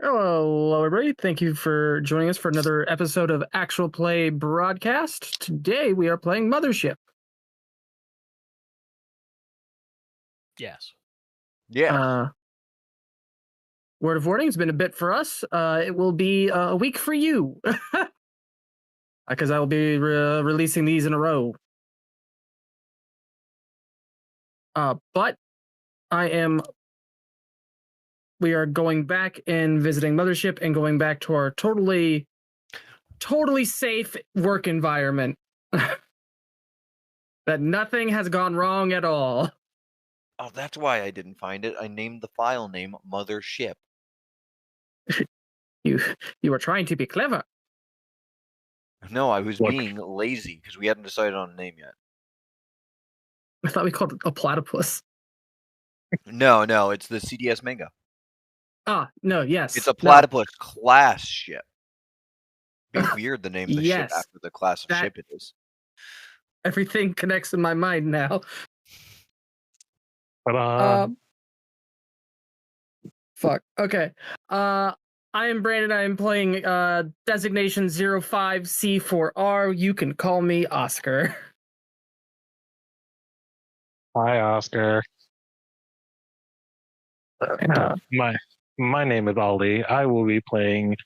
Hello, everybody. Thank you for joining us for another episode of Actual Play Broadcast. Today we are playing Mothership. Yes. Yeah. Word of warning, it's been a bit for us. It will be a week for you. Because I will be releasing these in a row. But we are going back and visiting Mothership and going back to our totally safe work environment. That nothing has gone wrong at all. Oh, that's why I didn't find it. I named the file name Mothership. You were trying to be clever. No, I was being lazy because we hadn't decided on a name yet. I thought we called it a platypus. No, it's the CDS manga. No, yes. It's a platypus class ship. It'd be weird to name the ship Yes, after the class of ship it is. Everything connects in my mind now. Fuck. Okay. I am Brandon. I am playing designation 05C4R. You can call me Oscar. Hi, Oscar. My name is Ali. I will be playing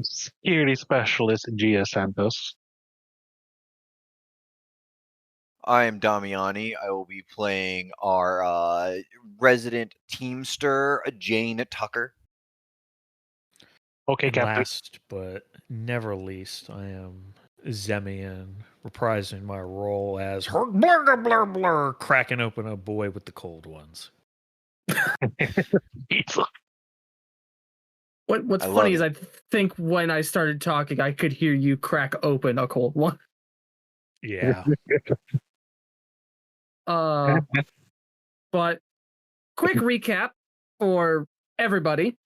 security specialist Gia Santos. I am Damiani. I will be playing our resident teamster, Jane Tucker. Okay, Captain. Last but never least, I am Zemian, reprising my role as her blur blur blur, cracking open a boy with the cold ones. What's funny is I think when I started talking, I could hear you crack open a cold one. Yeah. But quick recap for everybody.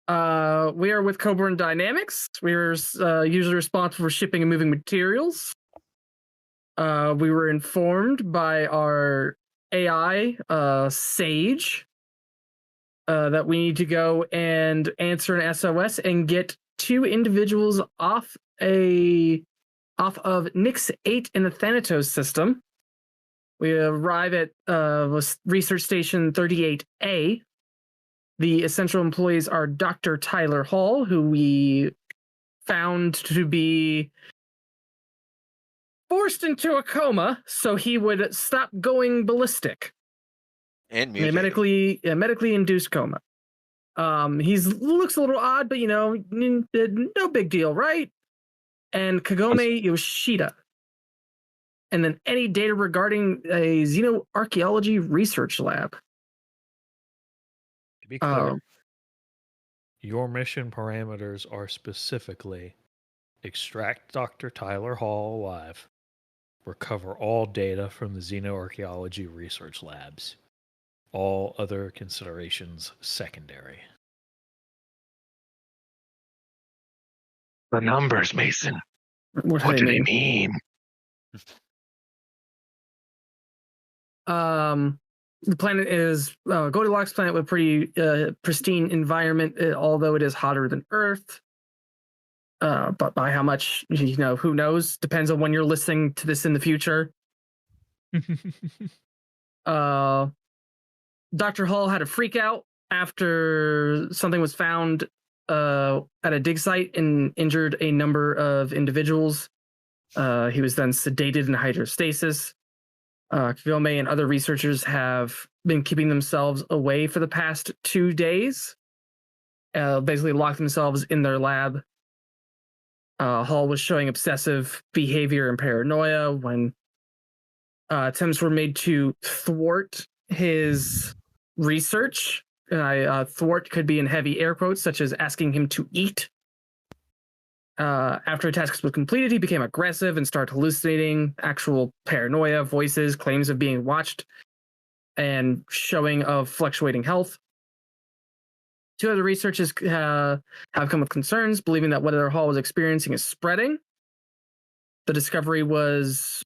We are with Coburn Dynamics. We're usually responsible for shipping and moving materials. We were informed by our AI, Sage, that we need to go and answer an SOS and get two individuals off of Nix 8 in the Thanatos system. We arrive at Research Station 38A. The essential employees are Dr. Tyler Hall, who we found to be forced into a coma so he would stop going ballistic. And medically induced coma. He looks a little odd, but no big deal, right? And Kagome Yoshida. And then any data regarding a xenoarchaeology research lab. To be clear, your mission parameters are specifically extract Dr. Tyler Hall alive, recover all data from the xenoarchaeology research labs. All other considerations secondary. The numbers, Mason. What do they mean? The planet is Goldilocks planet with pretty pristine environment, although it is hotter than Earth. But by how much, who knows? Depends on when you're listening to this in the future. Dr. Hall had a freak out after something was found at a dig site and injured a number of individuals. He was then sedated in hydrostasis. Kagome and other researchers have been keeping themselves away for the past 2 days. Basically locked themselves in their lab. Hall was showing obsessive behavior and paranoia when attempts were made to thwart his research. Thwart could be in heavy air quotes, such as asking him to eat. After a task was completed, he became aggressive and started hallucinating, actual paranoia, voices, claims of being watched, and showing of fluctuating health. Two other researchers have come with concerns, believing that whatever Hall was experiencing is spreading. The discovery was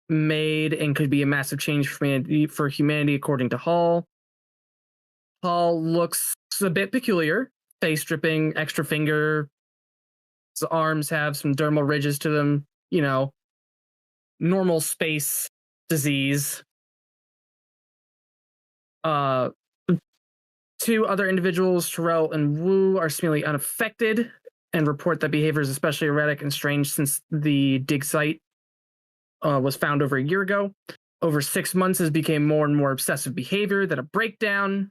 made and could be a massive change for humanity, according to Hall. Hall looks a bit peculiar. Face dripping, extra finger. His arms have some dermal ridges to them. You know, normal space disease. Two other individuals, Terrell and Wu, are seemingly unaffected and report that behavior is especially erratic and strange since the dig site was found over a year ago. Over 6 months, has become more and more obsessive behavior, then a breakdown.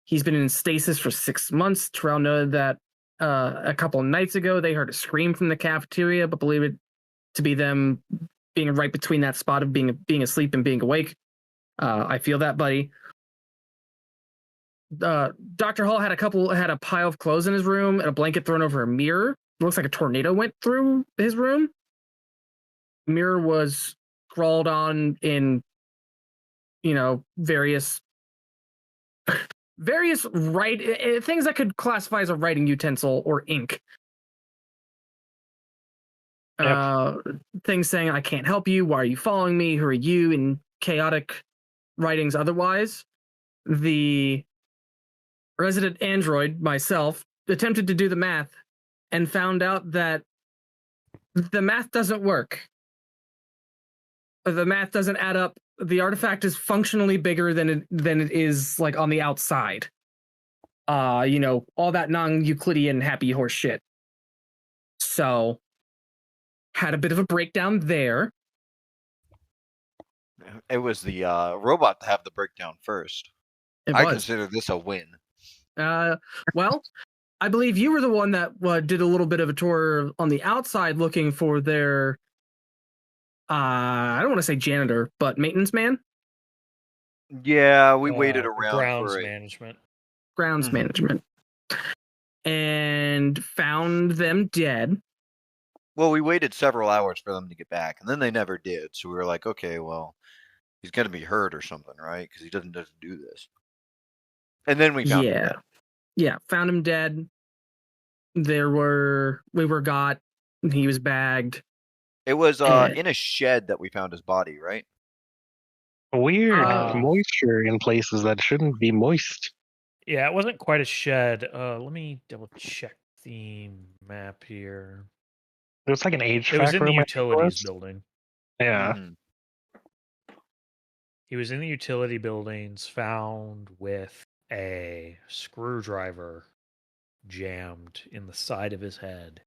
He's been in stasis for 6 months. Terrell noted that a couple of nights ago they heard a scream from the cafeteria, but believe it to be them being right between that spot of being asleep and being awake. I feel that, buddy. Dr. Hall had a pile of clothes in his room and a blanket thrown over a mirror. It looks like a tornado went through his room. The mirror was scrawled on in, various things that could classify as a writing utensil or ink. Yep. Things saying, "I can't help you. Why are you following me? Who are you?" And chaotic writings otherwise. The resident android, myself, attempted to do the math and found out that the math doesn't work. The math doesn't add up. The artifact is functionally bigger than it is like on the outside. All that non-Euclidean happy horse shit. So had a bit of a breakdown there. It was the robot to have the breakdown first. I consider this a win. Well, I believe you were the one that did a little bit of a tour on the outside looking for their, I don't want to say janitor, but maintenance man? Yeah, we waited around grounds for management. Grounds management. And found them dead. Well, we waited several hours for them to get back, and then they never did. So we were like, okay, well, he's going to be hurt or something, right? Because he doesn't do this. And then we found him dead. Yeah, found him dead. We were got. He was bagged. It was in a shed that we found his body, right? Weird moisture in places that shouldn't be moist. Yeah, it wasn't quite a shed. Let me double check the map here. It was like an HVAC It was in the room, I think it utilities was. building. Yeah. He was in the utility buildings, found with a screwdriver jammed in the side of his head.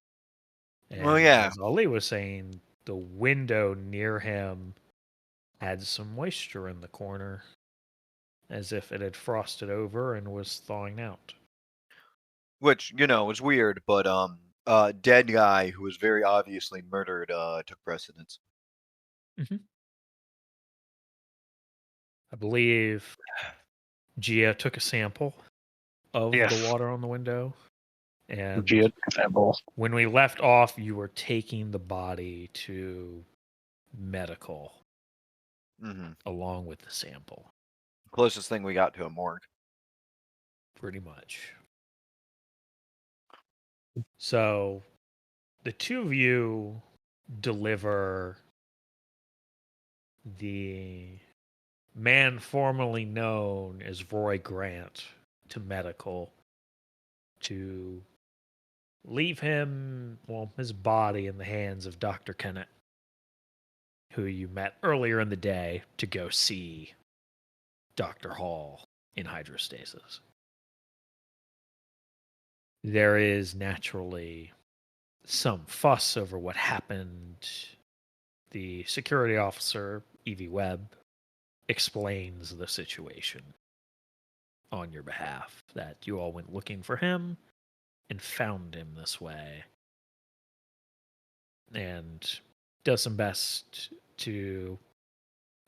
And as Ali was saying, the window near him had some moisture in the corner, as if it had frosted over and was thawing out. Which, was weird, but dead guy who was very obviously murdered took precedence. Mm-hmm. I believe Gia took a sample of the water on the window. And Gia took a sample. When we left off, you were taking the body to medical along with the sample. Closest thing we got to a morgue. Pretty much. So the two of you deliver the man formerly known as Roy Grant to medical to leave his body in the hands of Dr. Kennett, who you met earlier in the day to go see Dr. Hall in hydrostasis. There is naturally some fuss over what happened. The security officer, Evie Webb, explains the situation on your behalf, that you all went looking for him and found him this way, and does some best to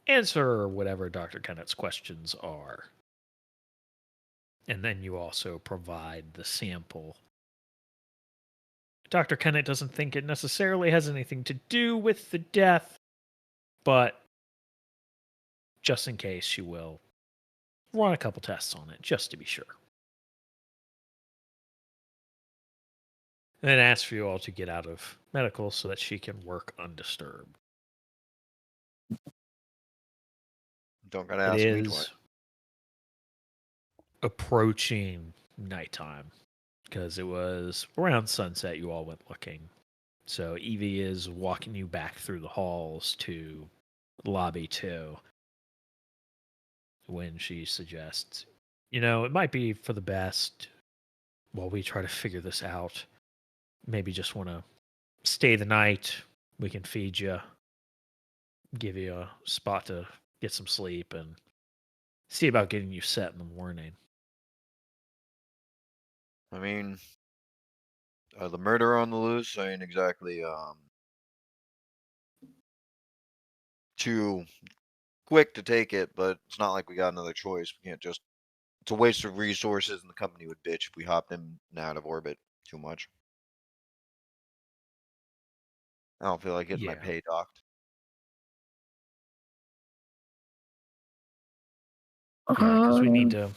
answer whatever Dr. Kennett's questions are. And then you also provide the sample. Dr. Kennett doesn't think it necessarily has anything to do with the death, but just in case, she will run a couple tests on it, just to be sure. And then ask for you all to get out of medical so that she can work undisturbed. Don't gotta ask me twice. approaching nighttime because it was around sunset you all went looking. So Evie is walking you back through the halls to lobby 2 when she suggests, it might be for the best while we try to figure this out. Maybe just want to stay the night. We can feed you, give you a spot to get some sleep, and see about getting you set in the morning. I mean, the murderer on the loose ain't exactly too quick to take it, but it's not like we got another choice. We can't just. It's a waste of resources, and the company would bitch if we hopped in and out of orbit too much. I don't feel like getting my pay docked. Because we need to.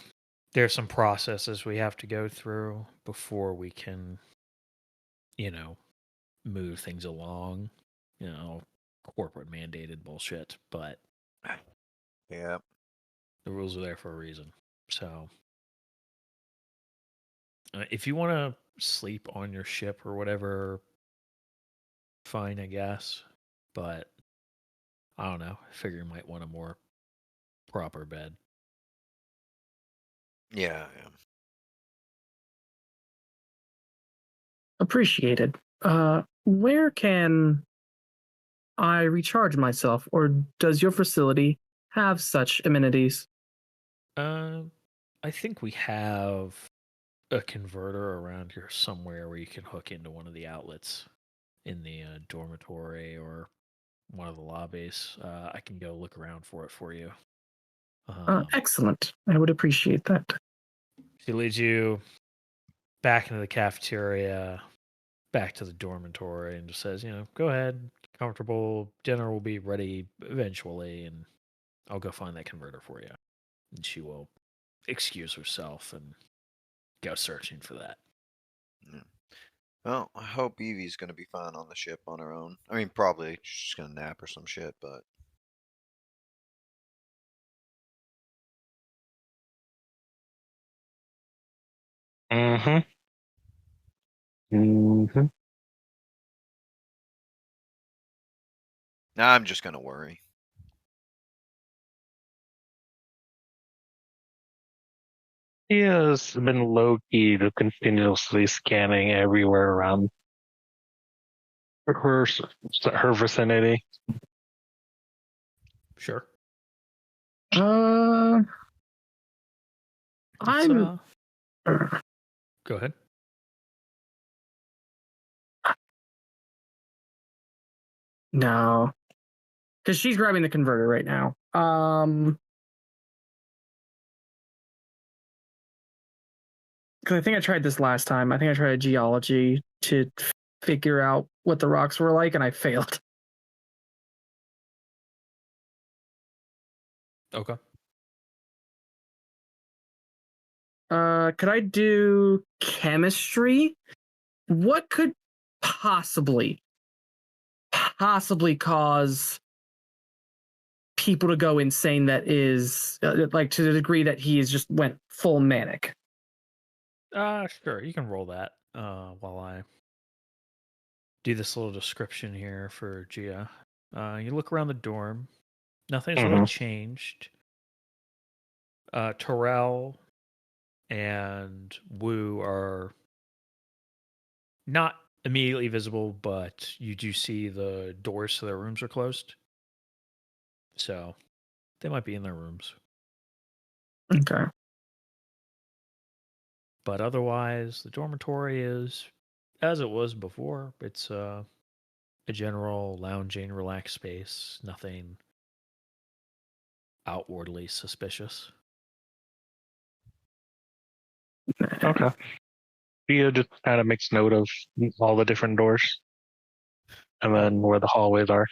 There's some processes we have to go through before we can, move things along. Corporate mandated bullshit, but yeah, the rules are there for a reason. So, if you want to sleep on your ship or whatever, fine, I guess. But I don't know. I figure you might want a more proper bed. Yeah. Appreciated. Where can I recharge myself, or does your facility have such amenities? I think we have a converter around here somewhere where you can hook into one of the outlets in the dormitory or one of the lobbies. I can go look around for it for you. Excellent. I would appreciate that. She leads you back into the cafeteria, back to the dormitory, and just says, go ahead, comfortable. Dinner will be ready eventually, and I'll go find that converter for you. And she will excuse herself and go searching for that. Yeah. Well, I hope Evie's going to be fine on the ship on her own. I mean, probably she's going to nap or some shit, but. Mm-hmm. Mm-hmm. I'm just going to worry. He has been low-key to continuously scanning everywhere around her vicinity. Sure. I'm. Go ahead. No, because she's grabbing the converter right now. Because I think I tried this last time. I think I tried geology to figure out what the rocks were like, and I failed. Okay. Could I do chemistry? What could possibly cause people to go insane? That is like to the degree that he is just went full manic. Sure. You can roll that while I do this little description here for Gia. You look around the dorm. Nothing's really changed. Terrell and Wu are not immediately visible, but you do see the doors to their rooms are closed. So they might be in their rooms. Okay. But otherwise, the dormitory is as it was before. It's a general lounging, relaxed space. Nothing outwardly suspicious. Okay. Dia just kind of makes note of all the different doors and then where the hallways are.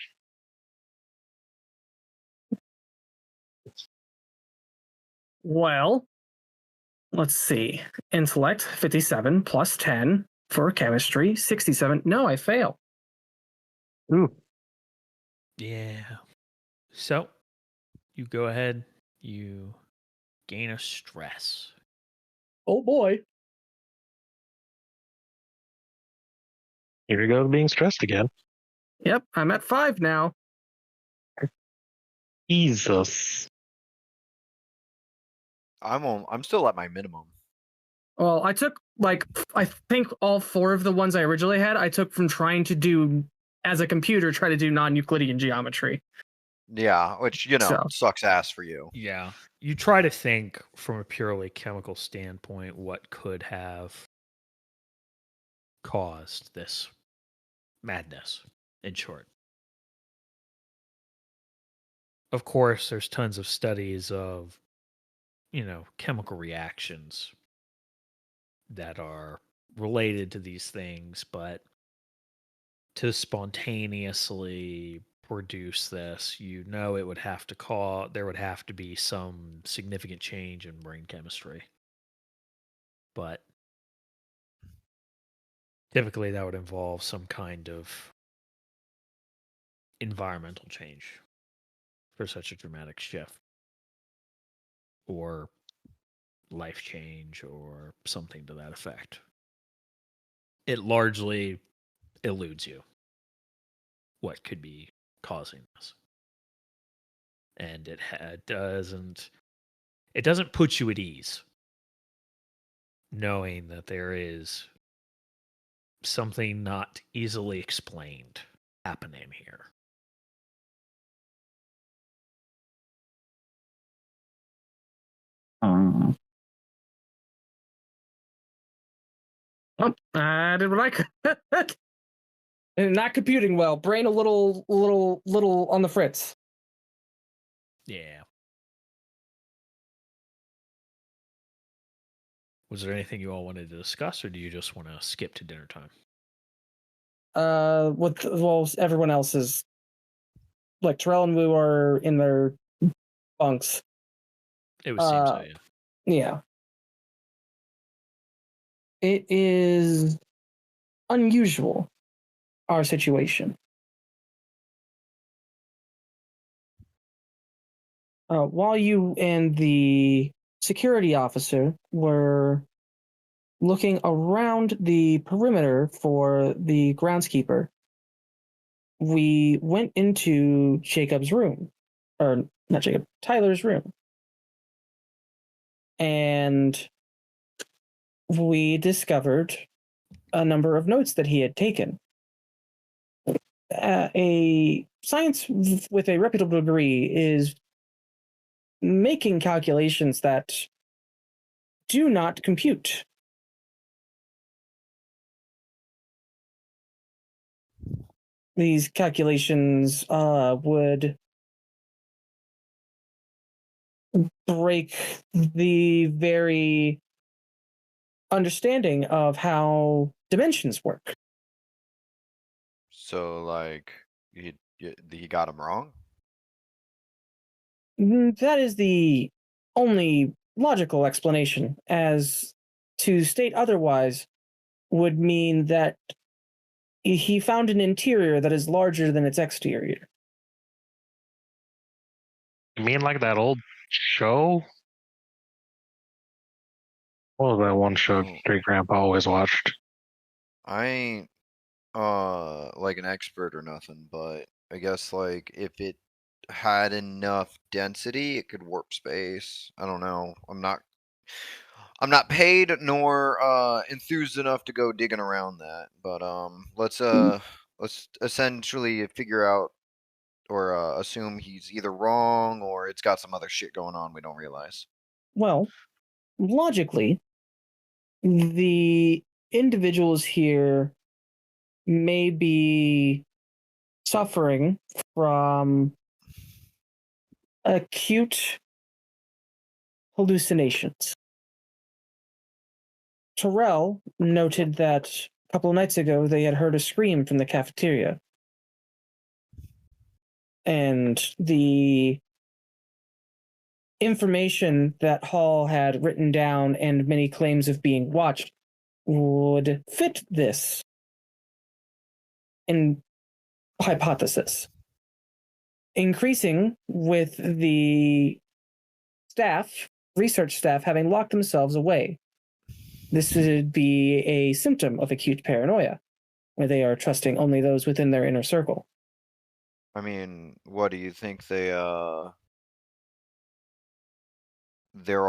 Well, let's see. Intellect 57 plus 10 for chemistry 67. No, I fail. Ooh. Yeah. So you go ahead. You gain a stress. Oh boy. Here we go, being stressed again. Yep, I'm at 5 now. Jesus. I'm still at my minimum. Well, I took I think all 4 of the ones I originally had, I took from trying to do as a computer, try to do non-Euclidean geometry. Yeah, which sucks ass for you. Yeah. You try to think from a purely chemical standpoint what could have caused this madness, in short. Of course, there's tons of studies of, chemical reactions that are related to these things, but to spontaneously produce this, it would have to there would have to be some significant change in brain chemistry. But typically that would involve some kind of environmental change for such a dramatic shift, or life change, or something to that effect. It largely eludes you what could be causing this, and it doesn't put you at ease knowing that there is something not easily explained happening here. Oh, I did what I could. And not computing well. Brain a little on the fritz. Yeah. Was there anything you all wanted to discuss, or do you just want to skip to dinner time? Everyone else is like Terrell and Wu are in their bunks. It would seem so, yeah. Yeah. It is unusual, our situation. While you and the security officer were looking around the perimeter for the groundskeeper, we went into Jacob's room, or not Jacob, Tyler's room. And we discovered a number of notes that he had taken. A science with a reputable degree is making calculations that do not compute. These calculations would break the very understanding of how dimensions work. So, like, he got him wrong? That is the only logical explanation, as to state otherwise would mean that he found an interior that is larger than its exterior. You mean like that old show? What was that one show Great Grandpa always watched? I ain't like an expert or nothing, but I guess like if it had enough density, it could warp space. I don't know. I'm not paid nor enthused enough to go digging around that. But let's essentially figure out or assume he's either wrong or it's got some other shit going on we don't realize. Well, logically, the individuals here may be suffering from acute hallucinations. Terrell noted that a couple of nights ago they had heard a scream from the cafeteria. And the information that Hall had written down and many claims of being watched would fit this in hypothesis. Increasing with the research staff having locked themselves away This would be a symptom of acute paranoia, where they are trusting only those within their inner circle. I mean, what do you think they're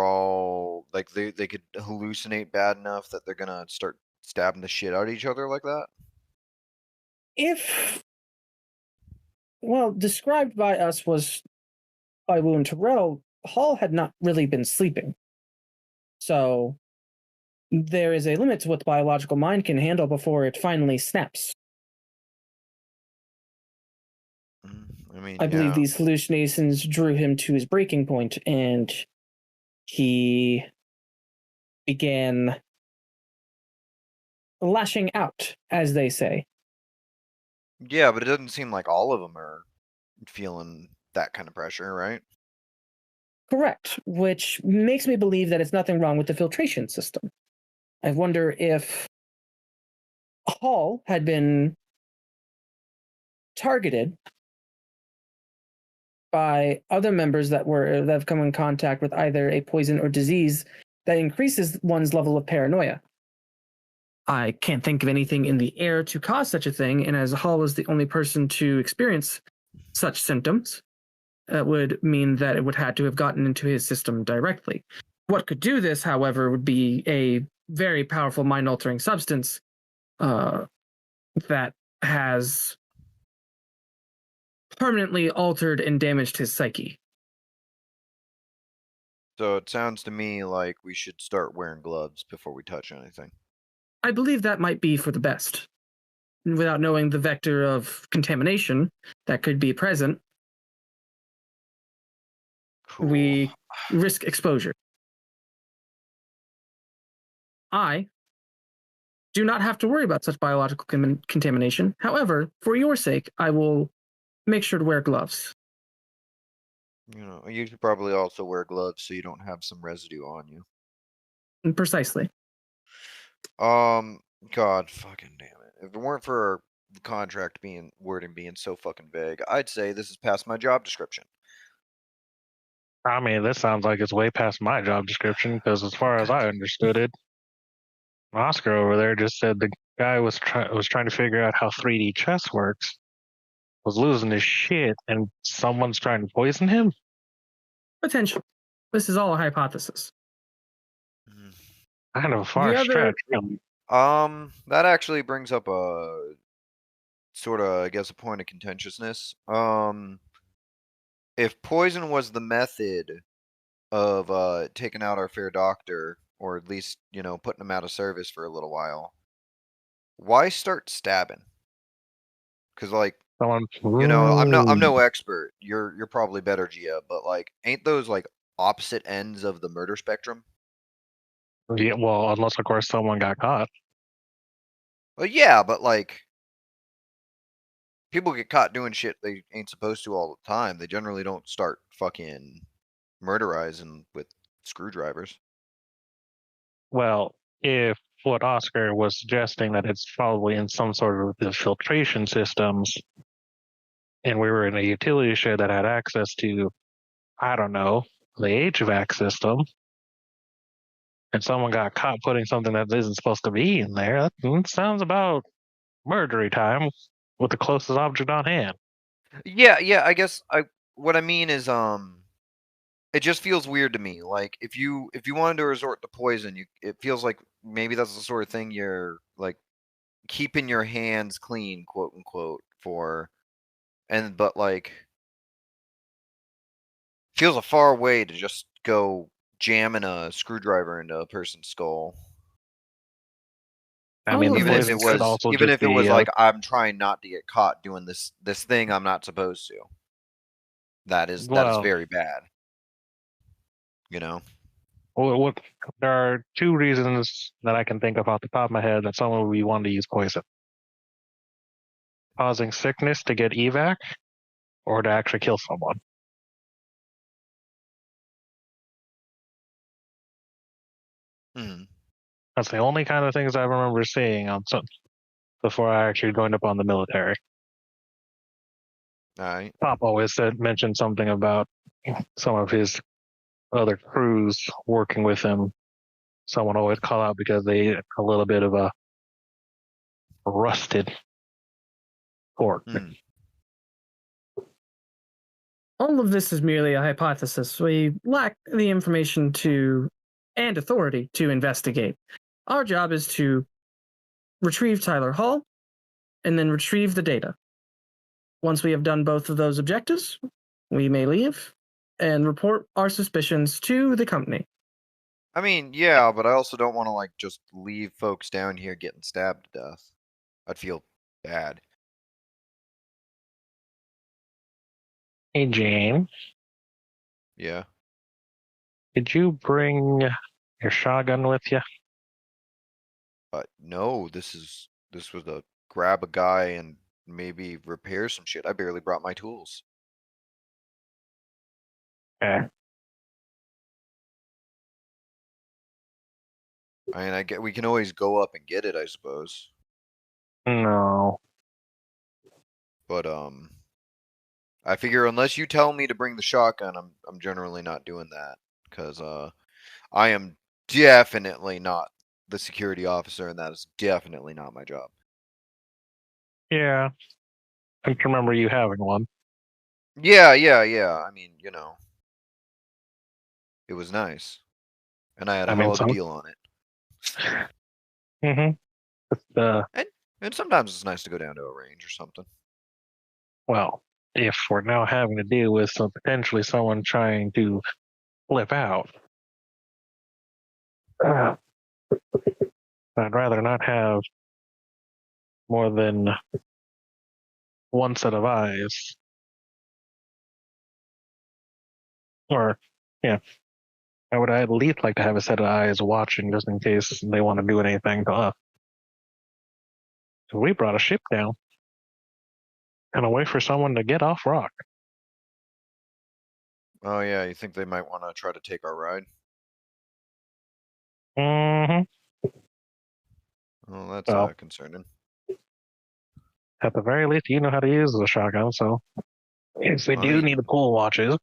all like they could hallucinate bad enough that they're gonna start stabbing the shit out of each other like that? Described by us was by Wu and Terrell, Hall had not really been sleeping. So there is a limit to what the biological mind can handle before it finally snaps. I mean, I believe yeah. these hallucinations drew him to his breaking point, and he began lashing out, as they say. Yeah, but it doesn't seem like all of them are feeling that kind of pressure, right? Correct, which makes me believe that it's nothing wrong with the filtration system. I wonder if Hall had been targeted by other members that have come in contact with either a poison or disease that increases one's level of paranoia. I can't think of anything in the air to cause such a thing, and as Hall was the only person to experience such symptoms, that would mean that it would have to have gotten into his system directly. What could do this, however, would be a very powerful mind-altering substance that has permanently altered and damaged his psyche. So it sounds to me like we should start wearing gloves before we touch anything. I believe that might be for the best. Without knowing the vector of contamination that could be present, Cool. we risk exposure. I do not have to worry about such biological contamination. However, for your sake, I will make sure to wear gloves. You should probably also wear gloves so you don't have some residue on you. Precisely. God fucking damn it. If it weren't for the contract wording being so fucking vague, I'd say this is past my job description. I mean, this sounds like it's way past my job description because, as far as I understood it, Oscar over there just said the guy was trying to figure out how 3D chess works, was losing his shit, and someone's trying to poison him. Potential. This is all a hypothesis. Kind of a far stretch. That actually brings up a sort of, I guess, a point of contentiousness. If poison was the method of taking out our fair doctor, or at least, putting him out of service for a little while, why start stabbing? Because, like, I'm no expert. You're probably better, Gia, but like, ain't those like opposite ends of the murder spectrum? Yeah, well, unless of course someone got caught. Well, yeah, but like, people get caught doing shit they ain't supposed to all the time. They generally don't start fucking murderizing with screwdrivers. Well, if what Oscar was suggesting that it's probably in some sort of the filtration systems, and we were in a utility shed that had access to, I don't know, the HVAC system, and someone got caught putting something that isn't supposed to be in there, that sounds about murdery time with the closest object on hand. Yeah, I guess what I mean is it just feels weird to me. Like, if you wanted to resort to poison, it feels like maybe that's the sort of thing you're like keeping your hands clean, quote unquote, for, but like, feels a far way to just go jamming a screwdriver into a person's skull. I mean, even if it was like, I'm trying not to get caught doing this thing I'm not supposed to. That is very bad. Well, there are two reasons that I can think of off the top of my head that someone would be wanting to use poison: causing sickness to get evac, or to actually kill someone. That's the only kind of things I remember seeing on some before I actually joined up on the military. All right. Pop always mentioned something about some of his other crews working with him someone always call out because they ate a little bit of a rusted pork. All of this is merely a hypothesis. We lack the information and authority to investigate. Our job is to retrieve Tyler Hall and then retrieve the data. Once we have done both of those objectives, we may leave and report our suspicions to the company. I mean, yeah, but I also don't want to just leave folks down here getting stabbed to death. I'd feel bad. Hey, Jane. Yeah. Did you bring your shotgun with you? No, this was to grab a guy and maybe repair some shit. I barely brought my tools. Okay. I mean, we can always go up and get it, I suppose. No. But I figure unless you tell me to bring the shotgun, I'm generally not doing that because I am definitely not the security officer, and that is definitely not my job. Yeah. I can remember you having one. Yeah. I mean, it was nice, and I had a hell of a deal on it. Mm-hmm. And sometimes it's nice to go down to a range or something. Well, if we're now having to deal with potentially someone trying to flip out, I'd rather not have more than one set of eyes. Or, yeah, I would at least like to have a set of eyes watching just in case they want to do anything to us. So we brought a ship down and a way for someone to get off rock. Oh yeah, you think they might want to try to take our ride? Mm-hmm. Well, that's concerning. At the very least, you know how to use the shotgun, so if they do need the pull watches,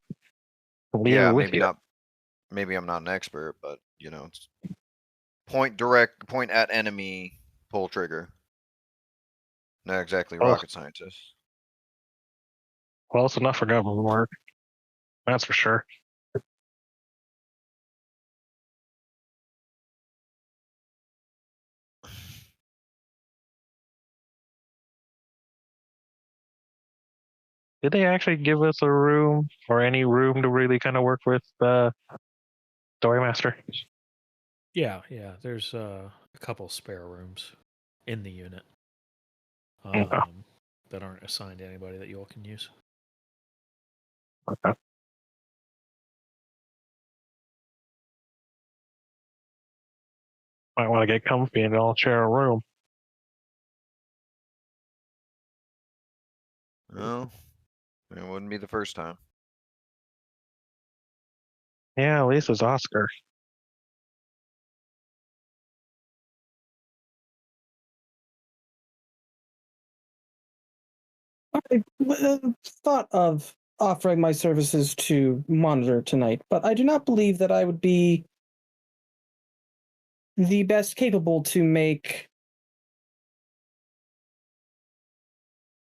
yeah, maybe I'm not an expert, but it's point at enemy, pull trigger. Not exactly rocket scientist. Close enough for government work. That's for sure. Did they actually give us a room or any room to really kind of work with the Storymaster? Yeah. There's a couple spare rooms in the unit that aren't assigned to anybody that you all can use. Okay. Might want to get comfy and all share a room. Well, it wouldn't be the first time. Yeah, at least it's Oscar. I thought of offering my services to monitor tonight, but I do not believe that I would be the best capable to make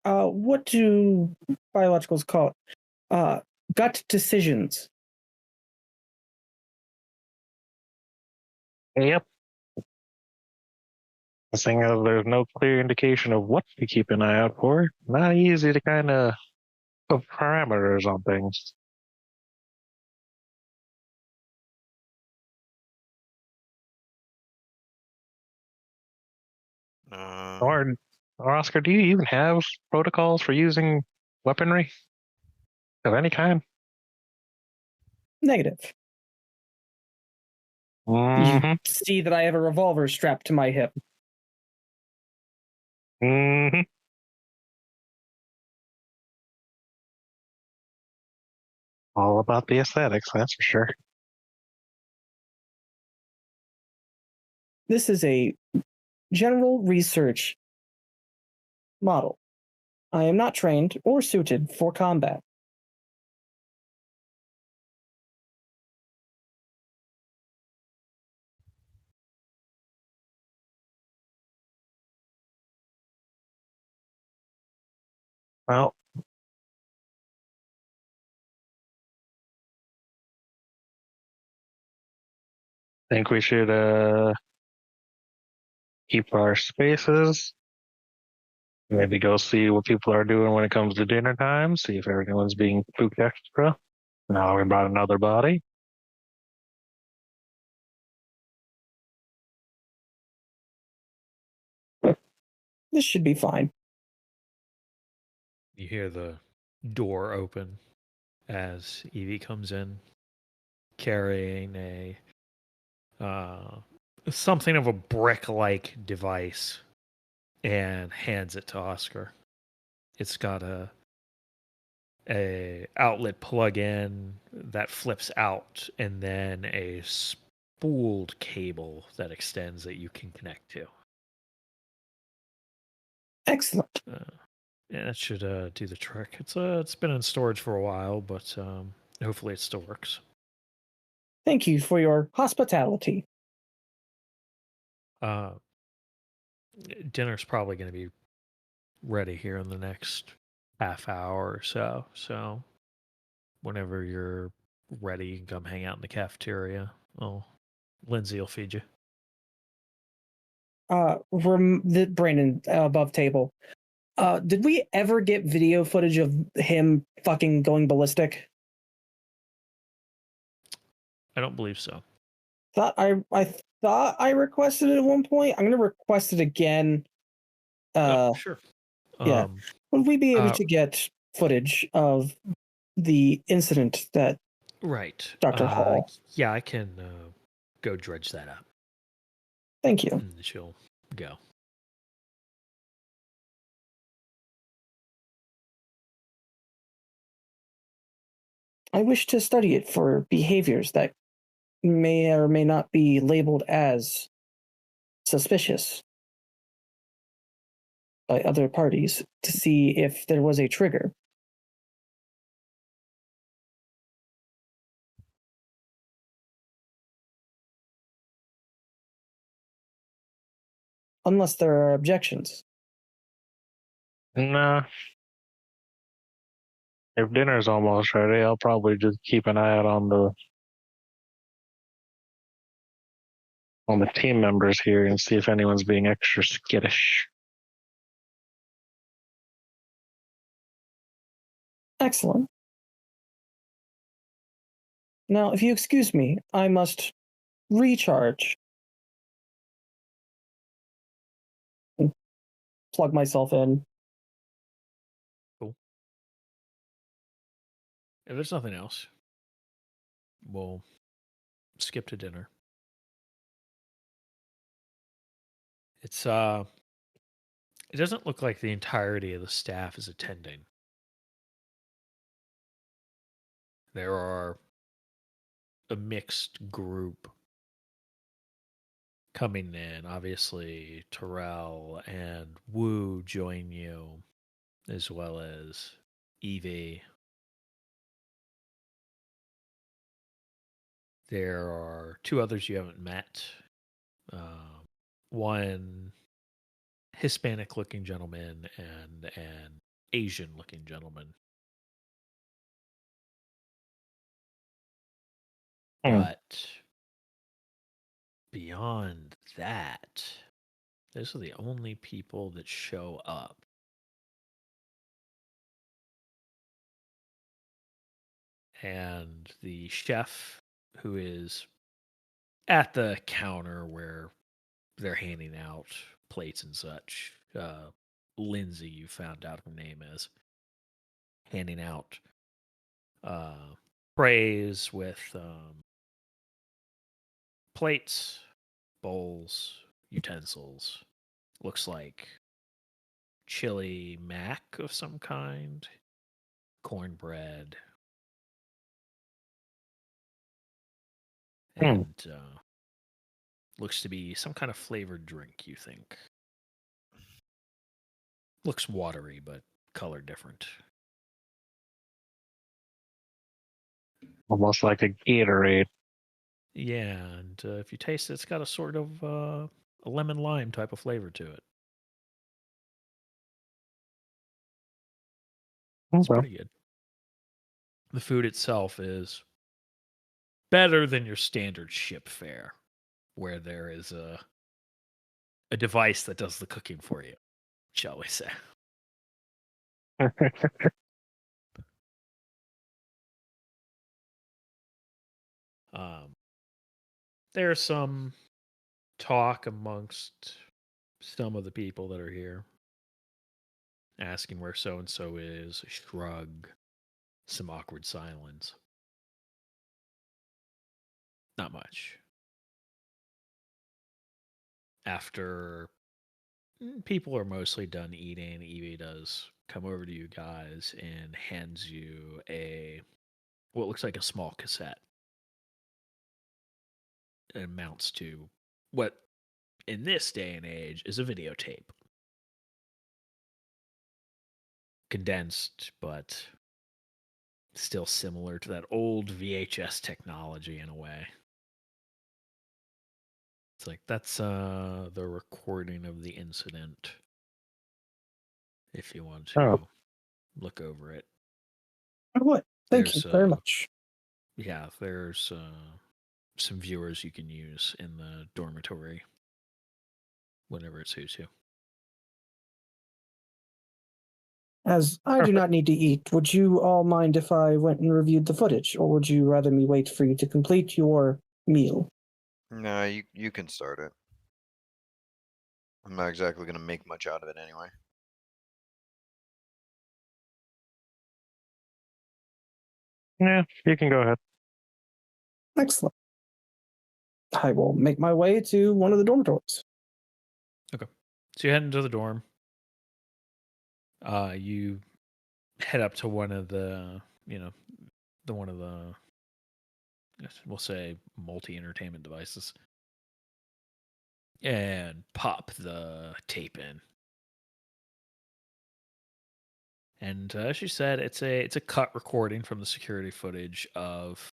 what do biologicals call it? Gut decisions. Yep. Seeing as there's no clear indication of what to keep an eye out for, not easy to kind of put parameters on things. Or Oscar, do you even have protocols for using weaponry of any kind? Negative. Mm-hmm. You see that I have a revolver strapped to my hip. Mm-hmm. All about the aesthetics, that's for sure. This is a general research model. I am not trained or suited for combat. Well, think we should keep our spaces. Maybe go see what people are doing when it comes to dinner time. See if everyone's being spooked extra. Now we brought another body. This should be fine. You hear the door open as Evie comes in, carrying a something of a brick-like device, and hands it to Oscar. It's got a outlet plug-in that flips out, and then a spooled cable that extends that you can connect to. Excellent. Yeah, that should do the trick. It's been in storage for a while, but hopefully it still works. Thank you for your hospitality. Dinner's probably going to be ready here in the next half hour or so. So whenever you're ready, you can come hang out in the cafeteria. Oh, Lindsay will feed you. Brandon, above table. Did we ever get video footage of him fucking going ballistic? I don't believe so. I thought I requested it at one point. I'm gonna request it again. Sure. Yeah. Would we be able to get footage of the incident that Right. Dr. Hall? Yeah, I can go dredge that up. Thank you. And she'll go. I wish to study it for behaviors that may or may not be labeled as suspicious by other parties to see if there was a trigger. Unless there are objections. Nah. If dinner's almost ready, I'll probably just keep an eye out on the team members here and see if anyone's being extra skittish. Excellent. Now, if you excuse me, I must recharge. Plug myself in. Cool. If there's nothing else, we'll skip to dinner. It's it doesn't look like the entirety of the staff is attending. There are a mixed group coming in. Obviously, Terrell and Wu join you, as well as Evie. There are two others you haven't met. One Hispanic-looking gentleman and an Asian-looking gentleman. But beyond that, those are the only people that show up. And the chef, who is at the counter where they're handing out plates and such, Lindsay, you found out her name is, handing out trays with plates, bowls, utensils. Looks like chili mac of some kind, cornbread, and looks to be some kind of flavored drink, you think. Looks watery, but color different. Almost like a Gatorade. Yeah, and if you taste it, it's got a sort of a lemon lime type of flavor to it. It's Okay. pretty good. The food itself is better than your standard ship fare, where there is a device that does the cooking for you, shall we say. There's some talk amongst some of the people that are here, asking where so and so is, a shrug, some awkward silence. Not much. After people are mostly done eating, Evie does come over to you guys and hands you what looks like a small cassette. It amounts to what in this day and age is a videotape. Condensed, but still similar to that old VHS technology in a way. It's like that's the recording of the incident. If you want to look over it. Oh, what? Thank you very much. Yeah, there's some viewers you can use in the dormitory whenever it suits you. As I do not need to eat, would you all mind if I went and reviewed the footage, or would you rather me wait for you to complete your meal? No, you can start it. I'm not exactly going to make much out of it anyway. Yeah, you can go ahead. Excellent. I will make my way to one of the dormitories. Okay. So you head into the dorm. You head up to one of the, we'll say, multi-entertainment devices. And pop the tape in. And as she said, it's a cut recording from the security footage of,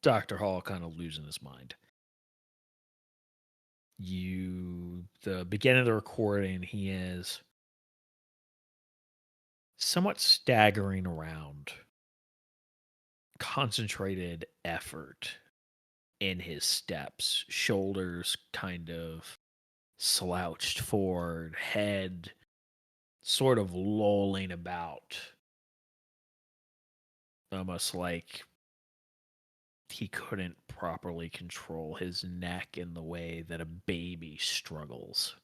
Dr. Hall kind of losing his mind. The beginning of the recording, he is somewhat staggering around, concentrated effort in his steps, shoulders kind of slouched forward, head sort of lolling about, almost like he couldn't properly control his neck in the way that a baby struggles.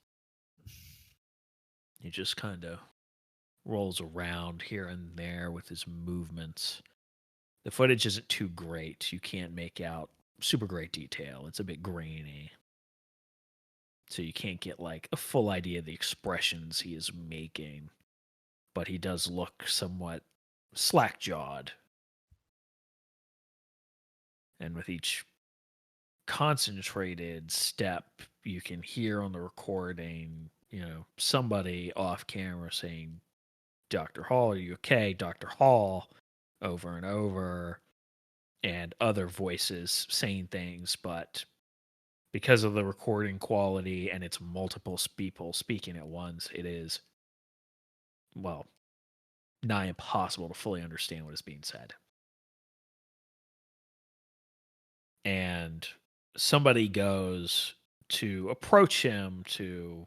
He just kind of rolls around here and there with his movements. The footage isn't too great. You can't make out super great detail. It's a bit grainy. So you can't get like a full idea of the expressions he is making. But he does look somewhat slack-jawed. And with each concentrated step, you can hear on the recording, somebody off camera saying, "Dr. Hall, are you okay? Dr. Hall," over and over, and other voices saying things, but because of the recording quality and it's multiple people speaking at once, it is, well, nigh impossible to fully understand what is being said. And somebody goes to approach him to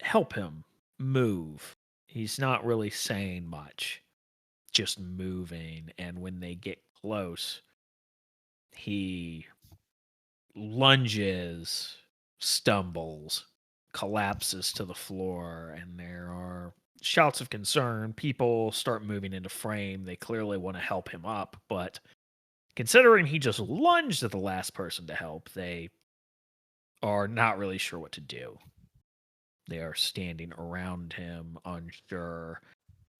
help him move. He's not really saying much, just moving. And when they get close, he lunges, stumbles, collapses to the floor, and there are shouts of concern. People start moving into frame. They clearly want to help him up, but considering he just lunged at the last person to help, they are not really sure what to do. They are standing around him, unsure.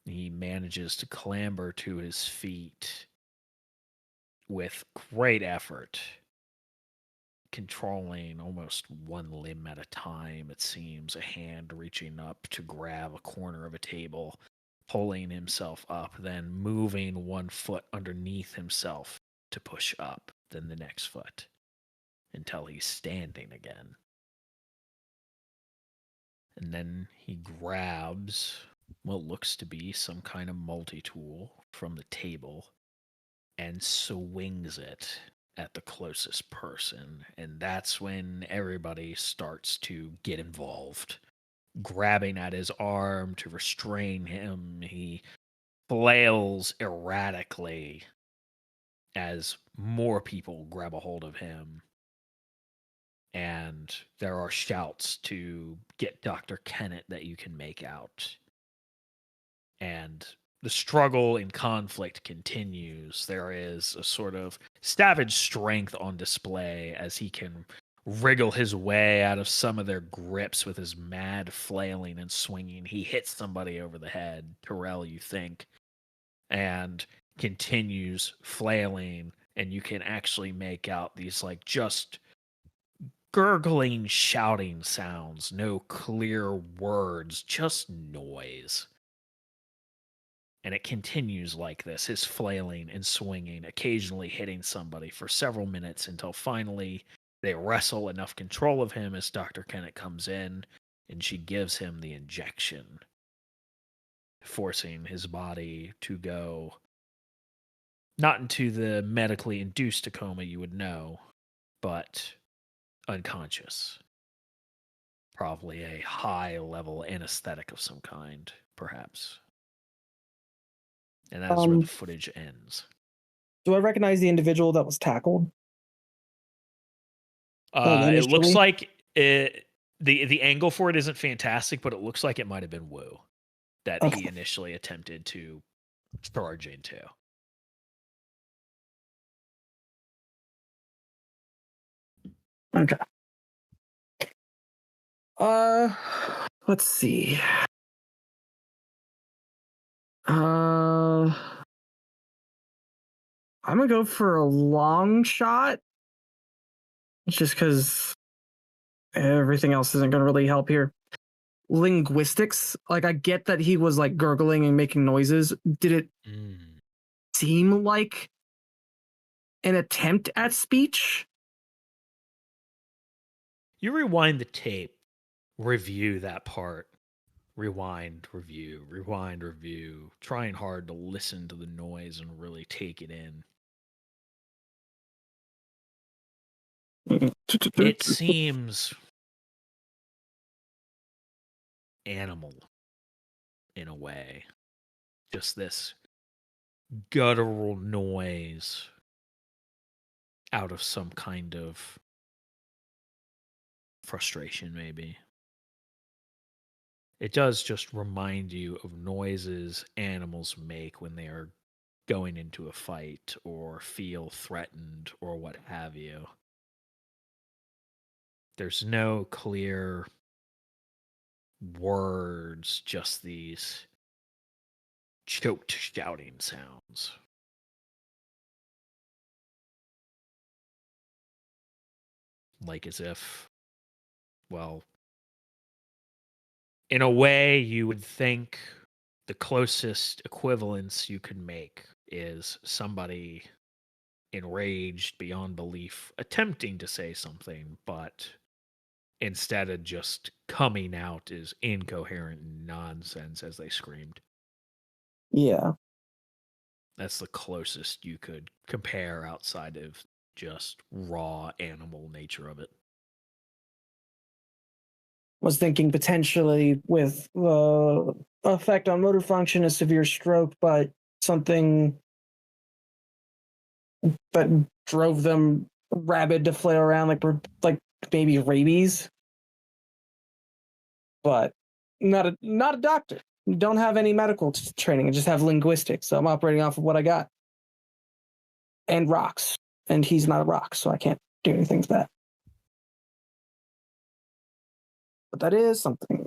He manages to clamber to his feet with great effort, controlling almost one limb at a time, it seems, a hand reaching up to grab a corner of a table, pulling himself up, then moving one foot underneath himself to push up, then the next foot, until he's standing again. And then he grabs what looks to be some kind of multi-tool from the table and swings it at the closest person. And that's when everybody starts to get involved, grabbing at his arm to restrain him. He flails erratically as more people grab a hold of him. And there are shouts to get Dr. Kennett that you can make out. And the struggle and conflict continues. There is a sort of savage strength on display as he can wriggle his way out of some of their grips with his mad flailing and swinging. He hits somebody over the head, Terrell, you think, and continues flailing, and you can actually make out these like just gurgling, shouting sounds, no clear words, just noise. And it continues like this, his flailing and swinging, occasionally hitting somebody for several minutes until finally they wrestle enough control of him as Dr. Kennett comes in and she gives him the injection, forcing his body to go not into the medically induced coma you would know, but unconscious. Probably a high-level anesthetic of some kind, perhaps. And that is where the footage ends. Do I recognize the individual that was tackled? It looks like the angle for it isn't fantastic, but it looks like it might have been Wu that he initially attempted to charge into. Okay. Let's see. I'm gonna go for a long shot, just because everything else isn't gonna really help here. Linguistics, like I get that he was like gurgling and making noises. Did it seem like an attempt at speech? You rewind the tape, review that part. Rewind, review, trying hard to listen to the noise and really take it in. It seems animal in a way. Just this guttural noise out of some kind of frustration, maybe. It does just remind you of noises animals make when they are going into a fight or feel threatened or what have you. There's no clear words, just these choked shouting sounds. Like as if, well, in a way you would think the closest equivalence you could make is somebody enraged beyond belief attempting to say something, but instead of just coming out as incoherent nonsense as they screamed. Yeah. That's the closest you could compare outside of just raw animal nature of it. Was thinking potentially with the effect on motor function, a severe stroke, but something that drove them rabid to flail around like maybe rabies. But not a doctor. Don't have any medical training. I just have linguistics, so I'm operating off of what I got. And rocks, and he's not a rock, so I can't do anything with that. But that is something.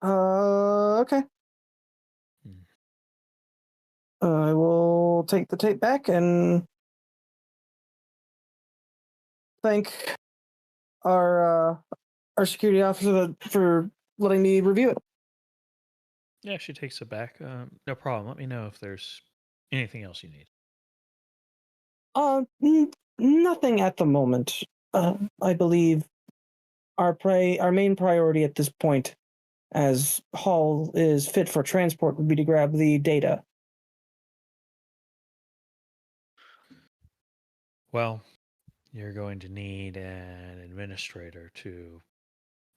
Okay. I will take the tape back and thank our security officer for letting me review it. Yeah, she takes it back. No problem. Let me know if there's anything else you need. Nothing at the moment. I believe our main priority at this point as Hall is fit for transport, would be to grab the data. Well, you're going to need an administrator to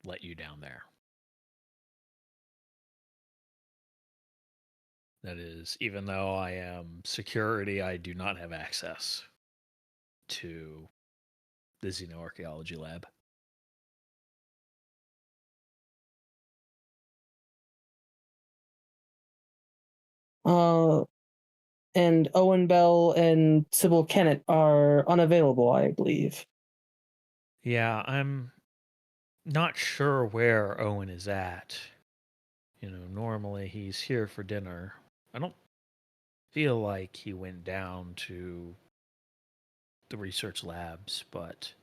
let you down there. That is, even though I am security, I do not have access to the xenoarchaeology lab. And Owen Bell and Sybil Kennett are unavailable, I believe. Yeah, I'm not sure where Owen is at. You know, normally he's here for dinner. I don't feel like he went down to the research labs, but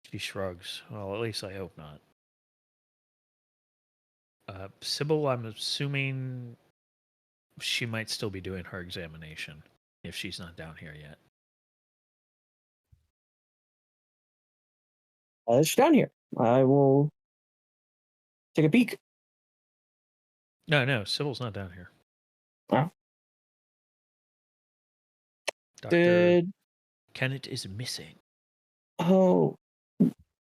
she shrugs. Well, at least I hope not. Sybil, I'm assuming she might still be doing her examination if she's not down here yet. She's down here. I will take a peek. No, Sybil's not down here. Oh. Dr. Kennett is missing. Oh,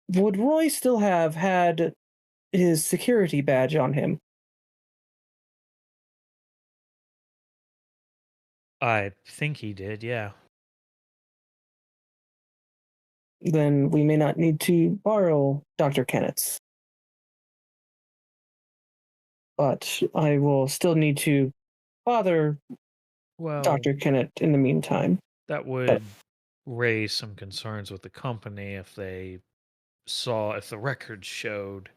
would Roy still have had his security badge on him? I think he did, yeah. Then we may not need to borrow Dr. Kennett's. But I will still need to bother Dr. Kennett in the meantime. That would raise some concerns with the company if the records showed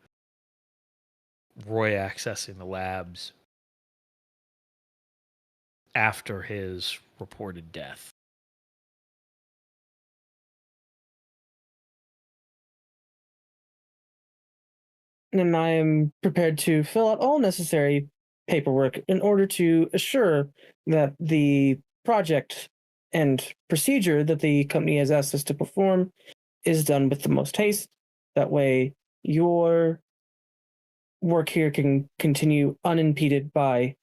Roy accessing the labs after his reported death. And I am prepared to fill out all necessary paperwork in order to assure that the project and procedure that the company has asked us to perform is done with the most haste. That way, your work here can continue unimpeded by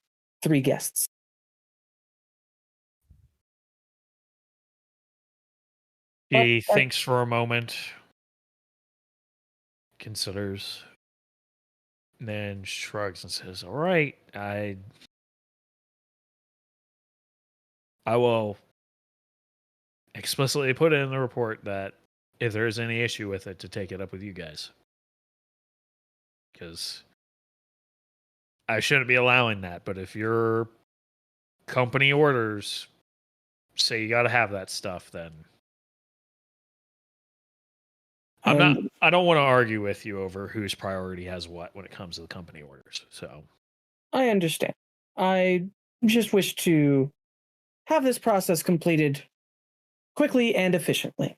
3 guests. He thinks for a moment, considers, then shrugs and says, "All right, I will explicitly put it in the report that if there is any issue with it, to take it up with you guys. Because I shouldn't be allowing that, but if your company orders say you got to have that stuff, then I don't want to argue with you over whose priority has what when it comes to the company orders. So I understand. I just wish to have this process completed quickly and efficiently.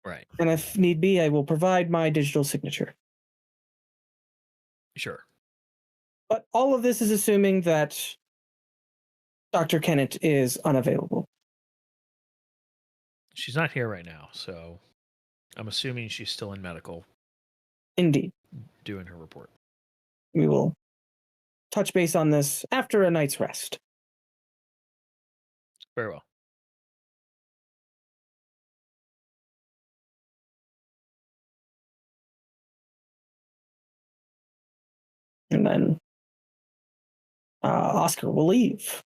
Right. And if need be, I will provide my digital signature. Sure. But all of this is assuming that Dr. Kennett is unavailable. She's not here right now, so I'm assuming she's still in medical. Indeed. Doing her report. We will touch base on this after a night's rest. Very well. And then Oscar will leave.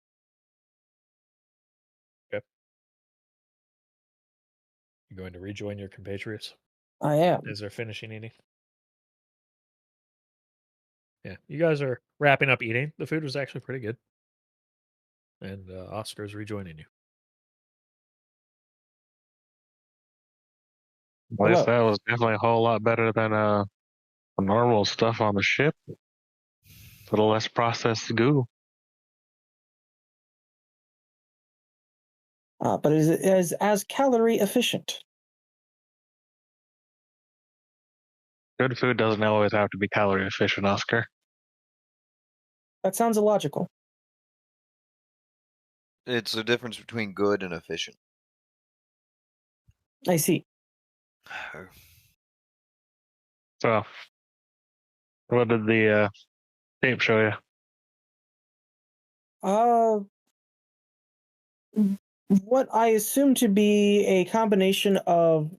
Okay. You going to rejoin your compatriots? I am. As they're finishing eating? Yeah, you guys are wrapping up eating. The food was actually pretty good. And Oscar's rejoining you. At least that was definitely a whole lot better than the normal stuff on the ship. A little less processed goo. But it is as calorie efficient. Good food doesn't always have to be calorie efficient, Oscar. That sounds illogical. It's the difference between good and efficient. I see. So, What did the tape show you? What I assume to be a combination of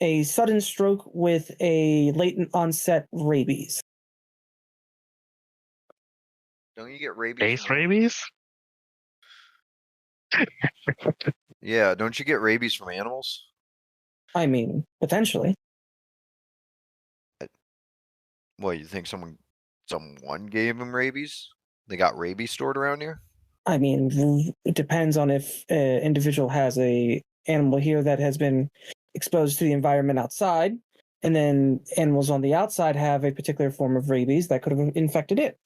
a sudden stroke with a latent onset rabies. Don't you get rabies? Base from rabies? Yeah, don't you get rabies from animals? I mean, potentially. What, you think someone gave him rabies? They got rabies stored around here? I mean, it depends on if an individual has a animal here that has been exposed to the environment outside, and then animals on the outside have a particular form of rabies that could have infected it.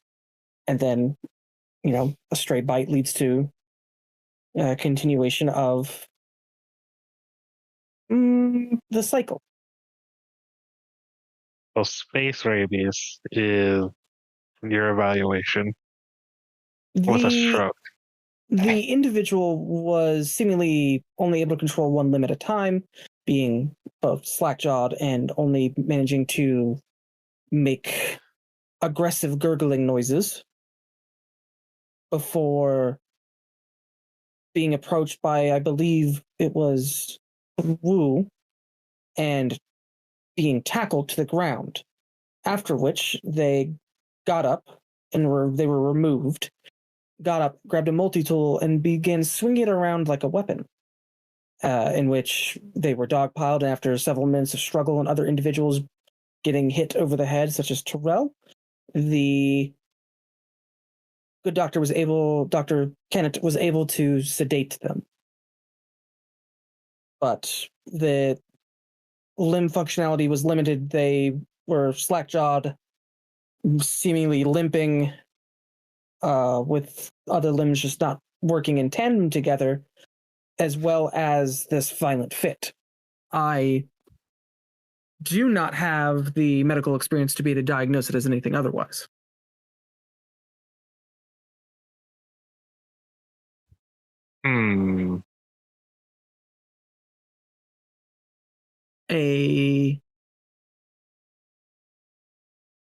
And then, a stray bite leads to a continuation of the cycle. So space rabies is your evaluation with a stroke. The individual was seemingly only able to control one limb at a time, being both slack-jawed and only managing to make aggressive gurgling noises before being approached by, I believe it was Wu, and being tackled to the ground. After which they got up and they were removed, got up, grabbed a multi-tool, and began swinging it around like a weapon. In which they were dogpiled, and after several minutes of struggle and other individuals getting hit over the head, such as Terrell, the good Dr. Kennett was able to sedate them. But the limb functionality was limited. They were slack-jawed, seemingly limping, with other limbs just not working in tandem together, as well as this violent fit. I do not have the medical experience to be able to diagnose it as anything otherwise. A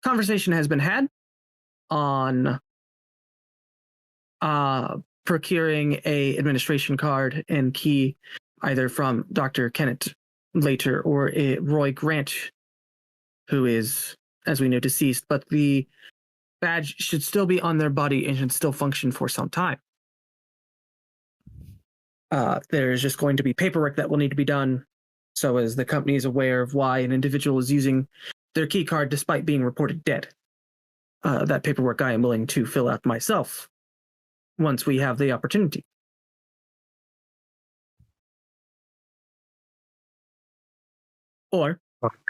conversation has been had on procuring a administration card and key either from Dr. Kennett later or Roy Grant, who is, as we know, deceased, but the badge should still be on their body and should still function for some time. There's just going to be paperwork that will need to be done so as the company is aware of why an individual is using their key card despite being reported dead. That paperwork I am willing to fill out myself once we have the opportunity. Or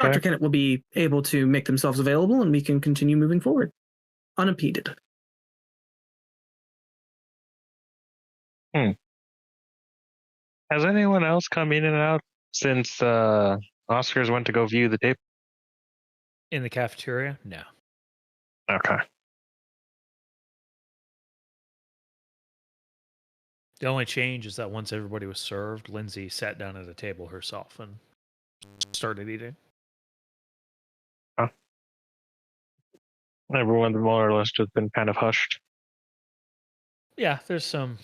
Dr. Kennett will be able to make themselves available and we can continue moving forward unimpeded. Has anyone else come in and out since Oscars went to go view the tape? In the cafeteria? No. Okay. The only change is that once everybody was served, Lindsay sat down at a table herself and started eating. Huh. Everyone's more or less just been kind of hushed. Yeah, there's some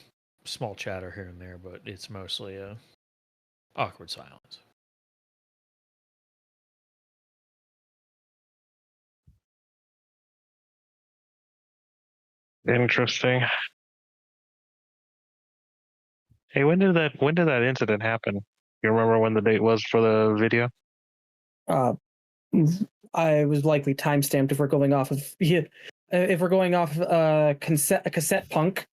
small chatter here and there, but it's mostly awkward silence. Interesting. Hey, when did that incident happen? You remember when the date was for the video? I was likely timestamped if we're going off of cassette punk.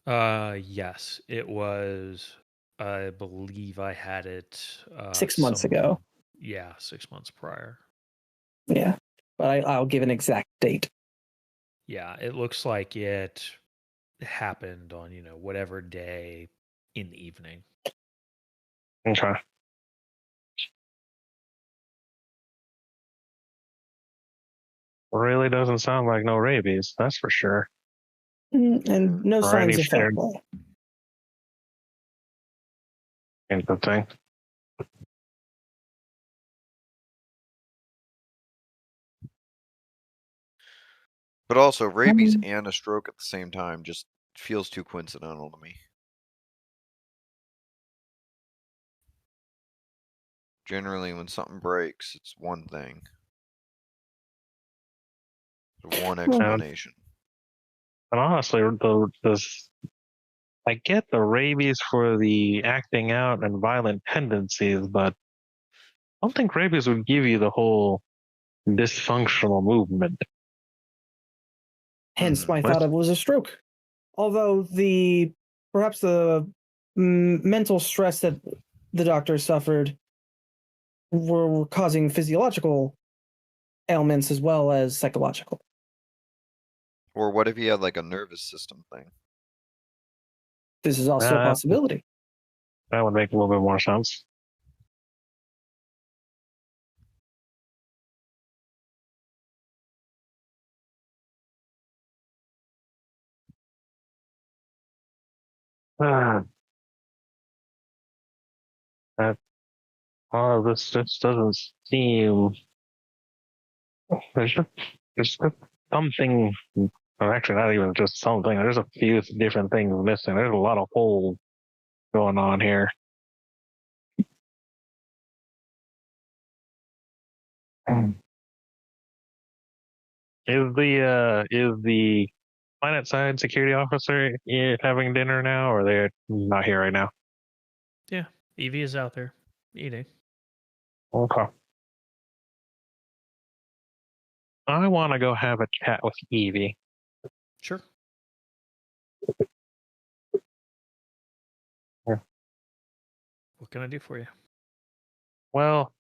Yes, it was. I believe I had it 6 months ago. Yeah, 6 months prior. Yeah, but I'll give an exact date. Yeah, it looks like it happened on, whatever day in the evening. Okay. Really doesn't sound like no rabies, that's for sure. And no Or signs any of foul play. Interesting. But also, rabies and a stroke at the same time just feels too coincidental to me. Generally, when something breaks, it's one thing. One explanation. And honestly, I get the rabies for the acting out and violent tendencies, but I don't think rabies would give you the whole dysfunctional movement. Hence my thought it was a stroke. Although perhaps the mental stress that the doctor suffered were causing physiological ailments as well as psychological. Or what if he had like a nervous system thing? This is also a possibility. That would make a little bit more sense. This just doesn't seem. There's just something. Well, actually, not even just something. There's a few different things missing. There's a lot of holes going on here. Is the planet side security officer having dinner now, or they're not here right now? Yeah, Evie is out there eating. Okay. I want to go have a chat with Evie. Sure. Yeah. What can I do for you? Well,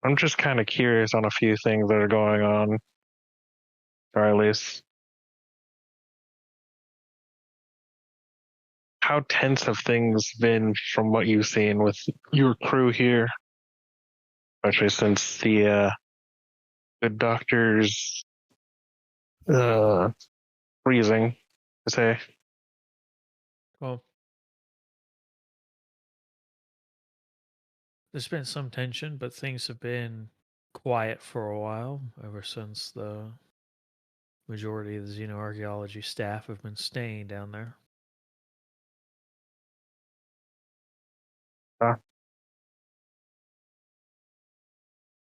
I'm just kind of curious on a few things that are going on, or at least how tense have things been from what you've seen with your crew here, especially since the doctor's freezing, to say. Well, there's been some tension, but things have been quiet for a while ever since the majority of the xenoarchaeology staff have been staying down there.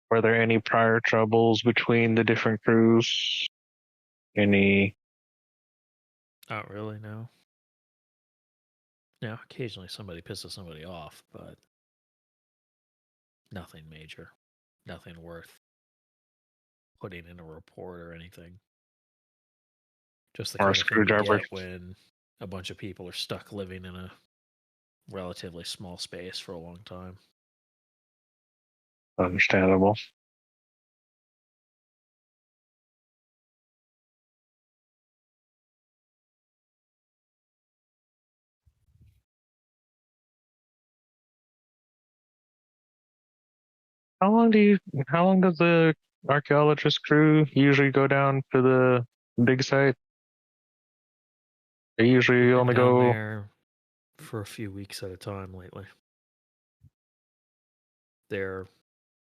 Were there any prior troubles between the different crews? Any? Not really, no. Now, occasionally somebody pisses somebody off, but nothing major. Nothing worth putting in a report or anything. Just the kind of thing you get when a bunch of people are stuck living in a relatively small space for a long time. Understandable. How long does the archaeologist crew usually go down to the big site? They usually only down go there for a few weeks at a time lately. They're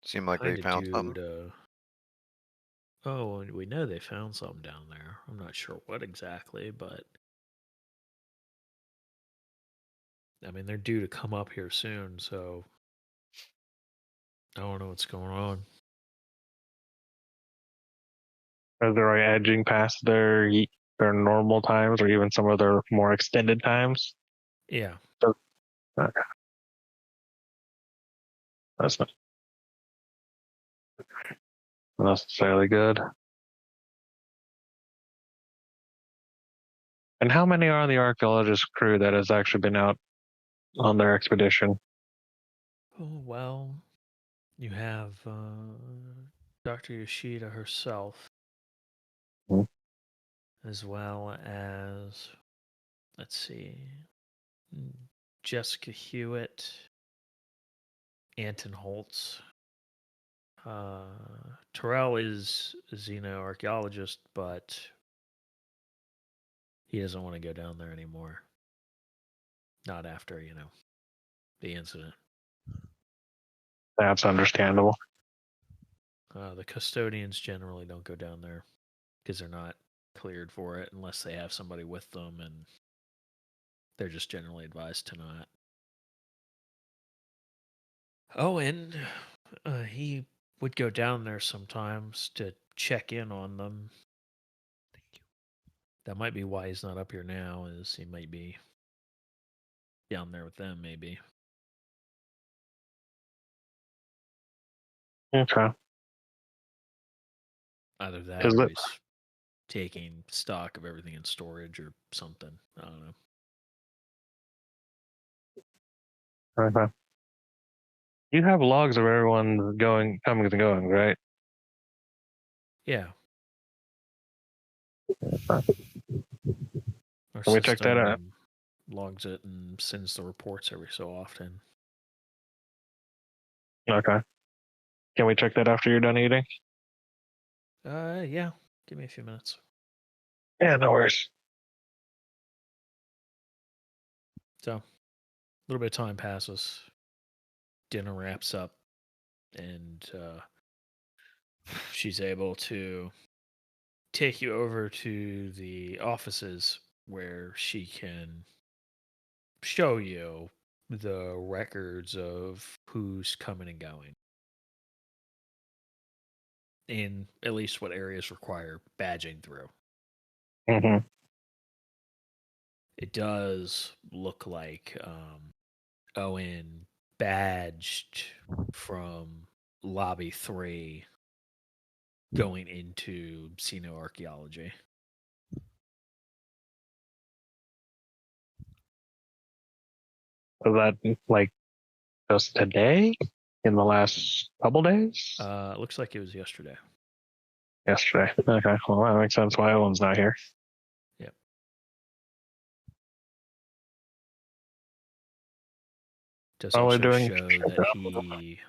seem like they found something. Oh, we know they found something down there. I'm not sure what exactly, but I mean they're due to come up here soon, so I don't know what's going on. Are they edging past their normal times, or even some of their more extended times? Yeah. Okay. That's not necessarily good. And how many are on the archaeologist crew that has actually been out on their expedition? Oh, well, you have Dr. Yoshida herself, as well as, let's see, Jessica Hewitt, Anton Holtz. Terrell is a xenoarchaeologist, but he doesn't want to go down there anymore. Not after, the incident. That's understandable. The custodians generally don't go down there because they're not cleared for it unless they have somebody with them, and they're just generally advised to not. Oh, and he would go down there sometimes to check in on them. Thank you. That might be why he's not up here now, is he might be down there with them, maybe. Okay. Either that Is or it- he's taking stock of everything in storage or something. I don't know. Okay. You have logs of everyone coming and going, right? Yeah. Okay. Our Can we check that out? system logs it and sends the reports every so often. Okay. Can we check that after you're done eating? Yeah. Give me a few minutes. Yeah, no worries. So, a little bit of time passes. Dinner wraps up, and she's able to take you over to the offices where she can show you the records of who's coming and going in at least what areas require badging through. Mm-hmm. It does look like Owen badged from Lobby 3 going into xenoarchaeology. Was that like just today? In the last couple days? Looks like it was yesterday. Yesterday. Okay. Well, that makes sense why Owen's not here. Yep. Does While we're also doing- show that he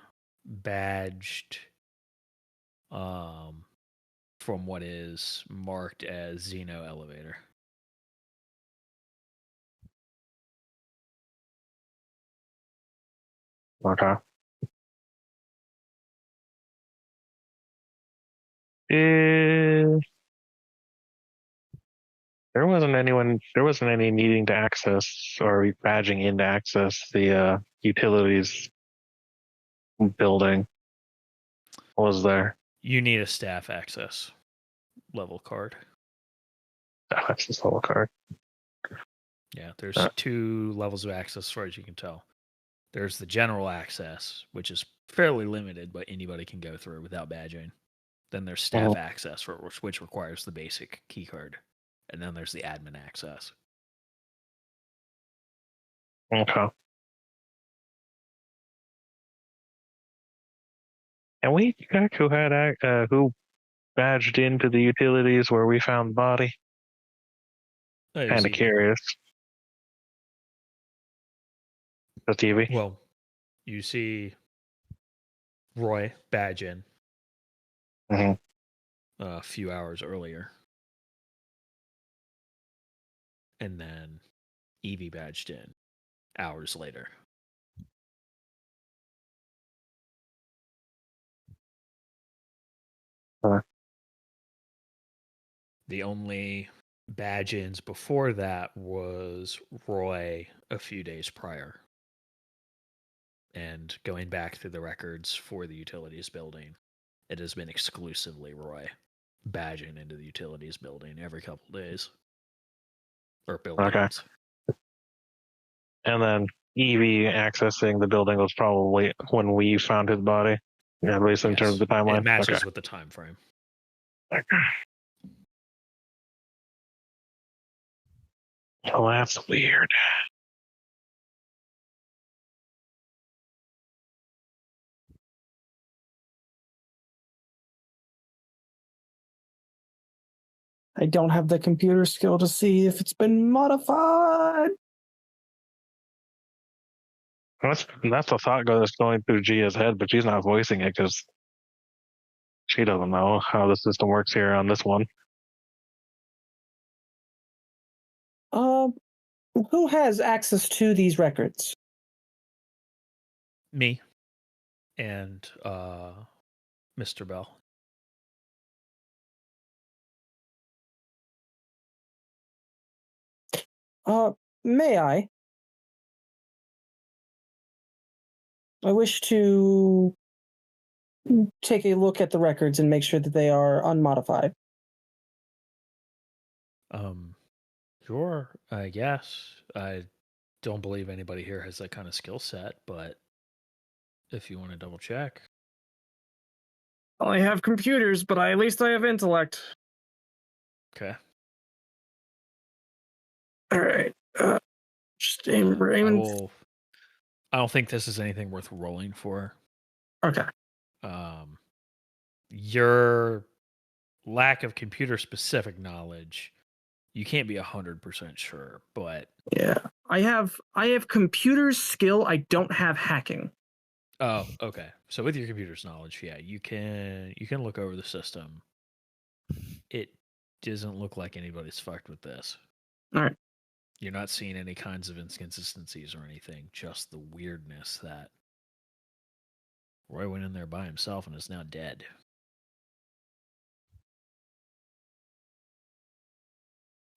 badged from what is marked as Xeno elevator. Okay. There wasn't any needing to access or badging in to access the utilities building, was there? You need a staff access level card. Access level card. Yeah, there's 2 levels of access as far as you can tell. There's the general access, which is fairly limited, but anybody can go through without badging. Then there's staff access, which requires the basic key card. And then there's the admin access. Okay. And we check who badged into the utilities where we found the body? Kind of curious. The TV. Well, you see Roy badge in a few hours earlier. And then Evie badged in hours later. The only badge-ins before that was Roy a few days prior. And going back through the records for the utilities building, it has been exclusively Roy badging into the utilities building every couple days. Or buildings. Okay. And then Evie accessing the building was probably when we found his body, at least in terms of the timeline. It matches with the time frame. Okay. Oh, that's weird. I don't have the computer skill to see if it's been modified. That's the thought that's going through Gia's head, but she's not voicing it because she doesn't know how the system works here on this one. Who has access to these records? Me and Mr. Bell. May I? I wish to take a look at the records and make sure that they are unmodified. Sure, I guess. I don't believe anybody here has that kind of skill set, but if you want to double check. I have computers, but at least I have intellect. Okay. All right. Raymond. I don't think this is anything worth rolling for. Okay. Your lack of computer specific knowledge, you can't be 100% sure, but yeah, I have computer skill. I don't have hacking. Oh, okay. So with your computer's knowledge, yeah, you can look over the system. It doesn't look like anybody's fucked with this. All right. You're not seeing any kinds of inconsistencies or anything, just the weirdness that Roy went in there by himself and is now dead.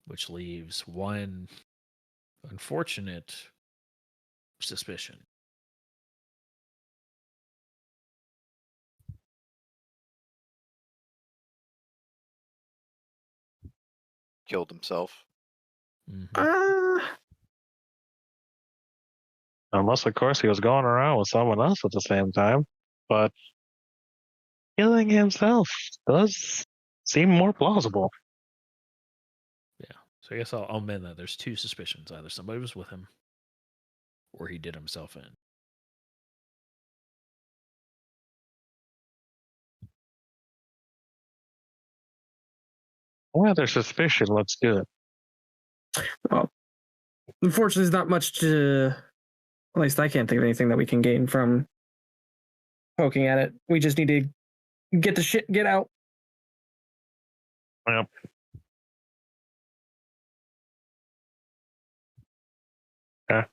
Which leaves one unfortunate suspicion. Killed himself. Mm-hmm. Unless, of course, he was going around with someone else at the same time. But killing himself does seem more plausible. Yeah. So I guess I'll amend that. There's two suspicions. Either somebody was with him or he did himself in. Well, their suspicion looks good. Well, unfortunately, there's not much to. At least I can't think of anything that we can gain from poking at it. We just need to get out. Yep. Okay.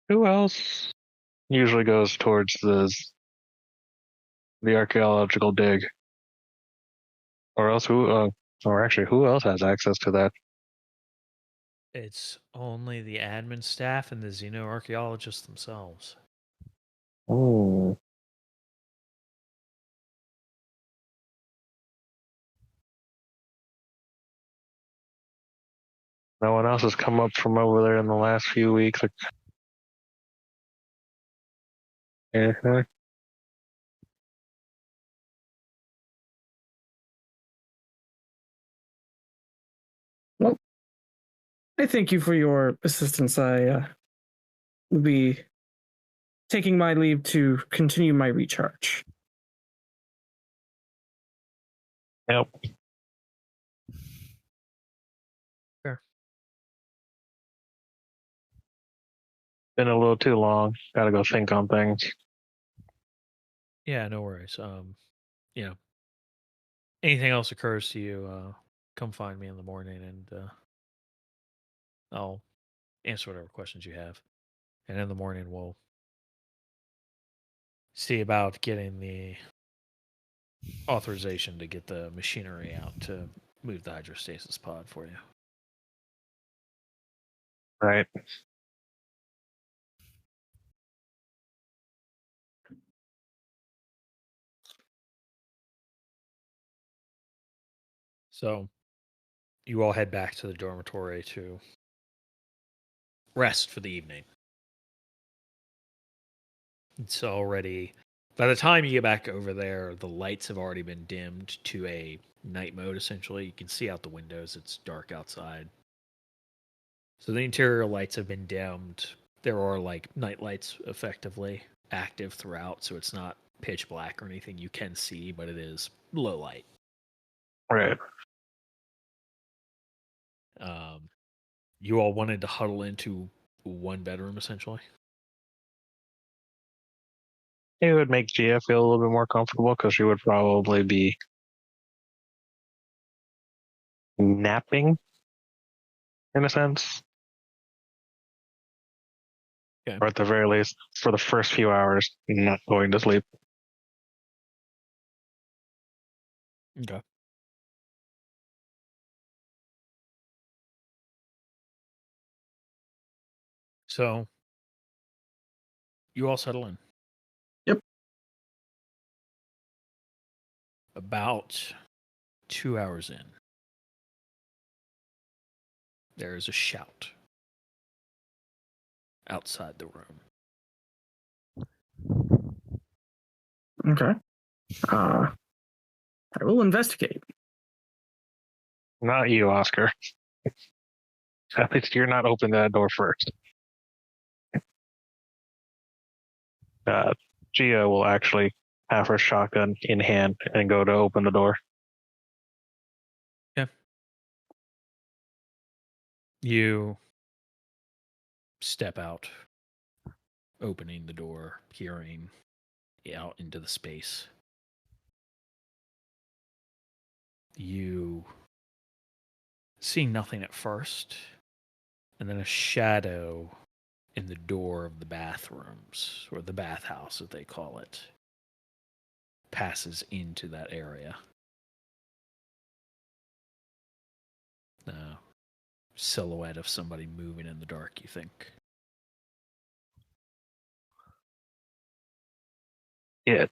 Who else usually goes towards the archaeological dig? Or else who else has access to that? It's only the admin staff and the xenoarchaeologists themselves. Oh. No one else has come up from over there in the last few weeks. Yeah. Well, I thank you for your assistance. I will be taking my leave to continue my recharge. Yep. Sure. Been a little too long. Gotta go think on things. Yeah, no worries. Anything else occurs to you, come find me in the morning and I'll answer whatever questions you have. And in the morning we'll see about getting the authorization to get the machinery out to move the hydrostasis pod for you. Right. So you all head back to the dormitory to rest for the evening. It's already, by the time you get back over there, the lights have already been dimmed to a night mode, essentially. You can see out the windows, it's dark outside. So the interior lights have been dimmed. There are like night lights effectively active throughout, so it's not pitch black or anything you can see, but it is low light. Right. You all wanted to huddle into one bedroom, essentially. It would make Gia feel a little bit more comfortable because she would probably be napping, in a sense. Okay. Or at the very least, for the first few hours, not going to sleep. Okay. So you all settle in. Yep. About 2 hours in, there is a shout outside the room. Okay. I will investigate. Not you, Oscar. At least you're not opening that door first. Gia will actually have her shotgun in hand and go to open the door. You step out, opening the door, peering out into the space. You see nothing at first, and then a shadow in the door of the bathrooms, or the bathhouse, as they call it, passes into that area. Silhouette of somebody moving in the dark, you think. Yeah.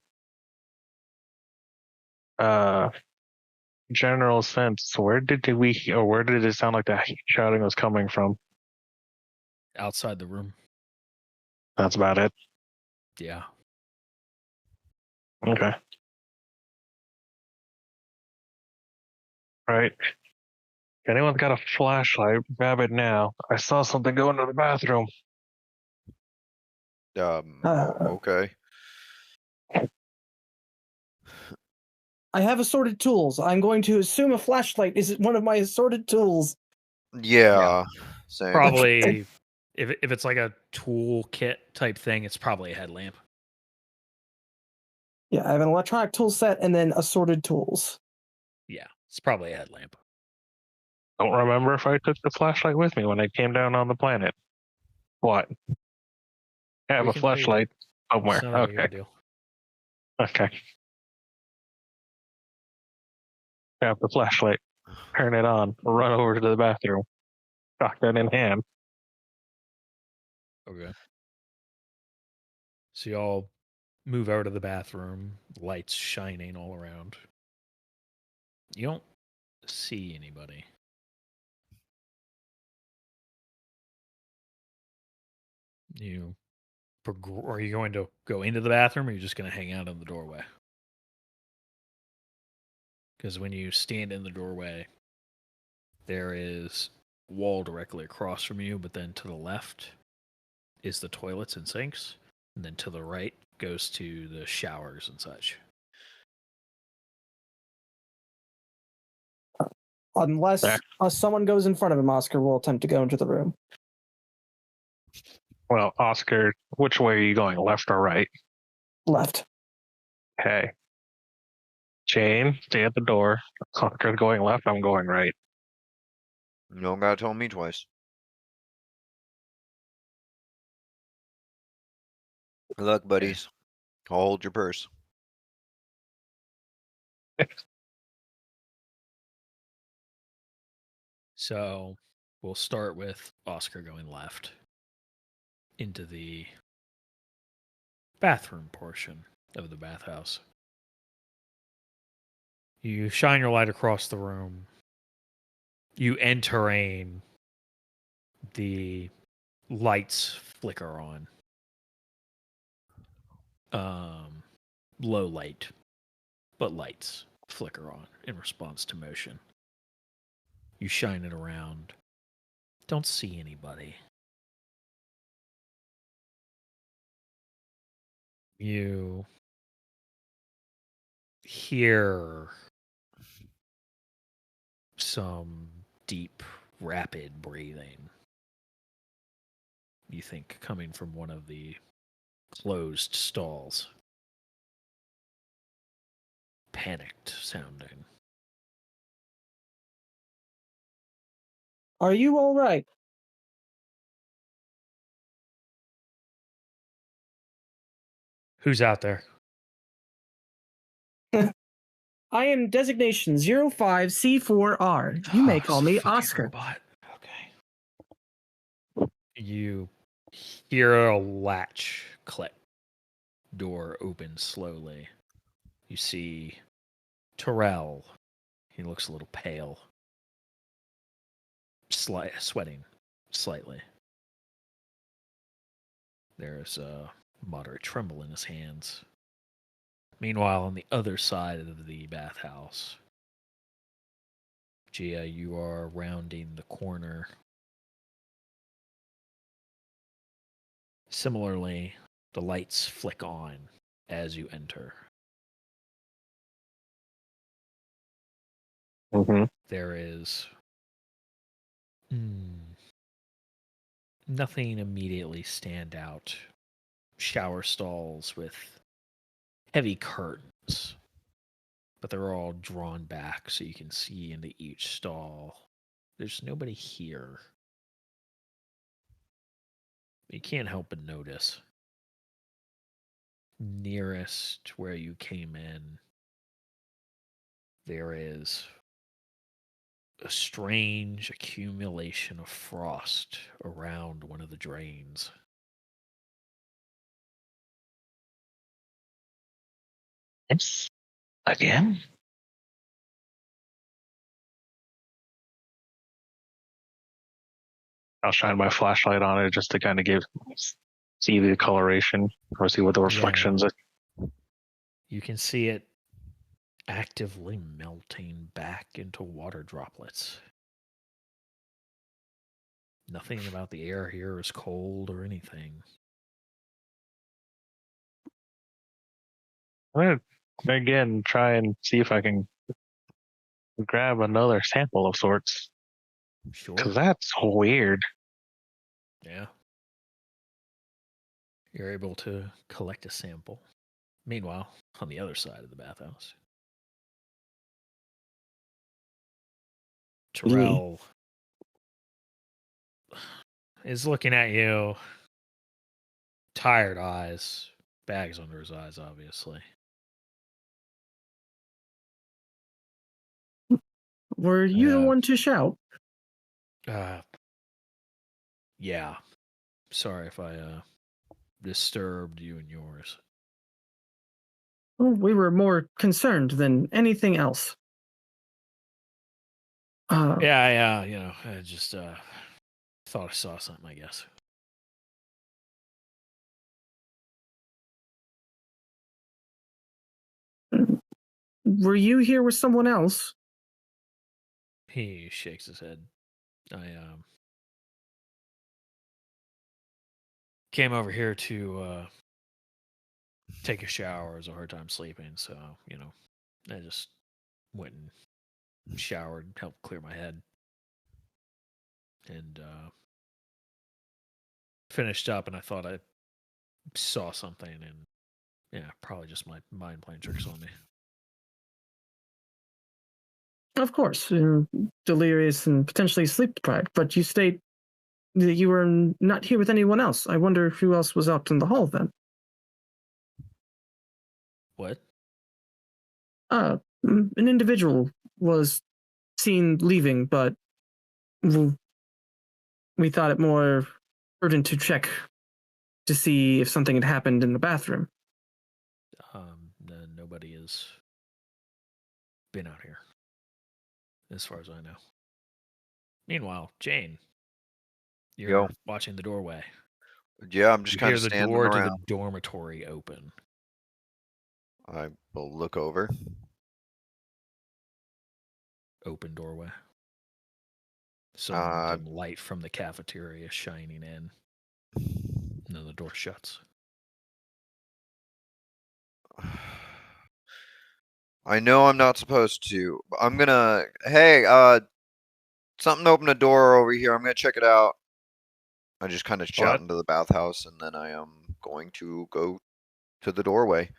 General sense, where did it sound like that shouting was coming from? Outside the room. That's about it. Yeah. Okay. Right. If anyone's got a flashlight, grab it now. I saw something go into the bathroom. Okay. I have assorted tools. I'm going to assume a flashlight is one of my assorted tools. Yeah. Same. Probably, if it's like a tool kit type thing, it's probably a headlamp. Yeah, I have an electronic tool set and then assorted tools. Yeah, it's probably a headlamp. Don't remember if I took the flashlight with me when I came down on the planet. What? I have We a can fade flashlight somewhere. It's not a big Okay. deal. Okay. Grab the flashlight, turn it on, run over to the bathroom, shotgun in hand. Okay. So y'all move out of the bathroom, lights shining all around. You don't see anybody. Are you going to go into the bathroom, or are you just going to hang out in the doorway? Because when you stand in the doorway, there is a wall directly across from you, but then to the left is the toilets and sinks, and then to the right goes to the showers and such. Unless someone goes in front of him, Oscar will attempt to go into the room. Well, Oscar, which way are you going, left or right? Left. Okay. Jane, stay at the door. Oscar's going left, I'm going right. You don't gotta tell me twice. Look, buddies. Hold your purse. So we'll start with Oscar going left into the bathroom portion of the bathhouse. You shine your light across the room. You entering, the lights flicker on. Low light, but lights flicker on in response to motion. You shine it around. Don't see anybody. You hear some deep, rapid breathing. You think coming from one of the closed stalls. Panicked sounding. Are you all right? Who's out there? I am designation 05C4R. You may call me Fucking Oscar. robot. Okay. You hear a latch click. Door opens slowly. You see Terrell. He looks a little pale. Sweating slightly. There's a moderate tremble in his hands. Meanwhile, on the other side of the bathhouse, Gia, you are rounding the corner. Similarly, the lights flick on as you enter. Mm-hmm. There is nothing immediately stand out. Shower stalls with heavy curtains, but they're all drawn back so you can see into each stall. There's nobody here. You can't help but notice. Nearest where you came in, there is a strange accumulation of frost around one of the drains. It's again. I'll shine my flashlight on it just to kind of see the coloration or see what the reflections are. You can see it actively melting back into water droplets. Nothing about the air here is cold or anything. I'm gonna again try and see if I can grab another sample of sorts. Sure. Because that's weird. Yeah. You're able to collect a sample. Meanwhile, on the other side of the bathhouse, Terrell is looking at you, tired eyes, bags under his eyes, obviously. Were you the one to shout? Yeah. Sorry if I disturbed you and yours. Well, we were more concerned than anything else. Yeah, I just thought I saw something, I guess. Were you here with someone else? He shakes his head. I came over here to take a shower. I was a hard time sleeping, so I just went and showered, helped clear my head, and finished up. And I thought I saw something, and yeah, probably just my mind playing tricks on me. Of course, delirious and potentially sleep deprived, but you state that you were not here with anyone else. I wonder who else was out in the hall then. What? An individual was seen leaving, but we thought it more urgent to check to see if something had happened in the bathroom. Nobody has been out here, as far as I know. Meanwhile, Jane, you're watching the doorway. Yeah, I'm just kind of standing hear the door around. to the dormitory open. I will look over. Open doorway. Some light from the cafeteria shining in. And then the door shuts. I know I'm not supposed to, but I'm gonna. Hey, something opened a door over here. I'm gonna check it out. I just kind of shout into the bathhouse, and then I am going to go to the doorway.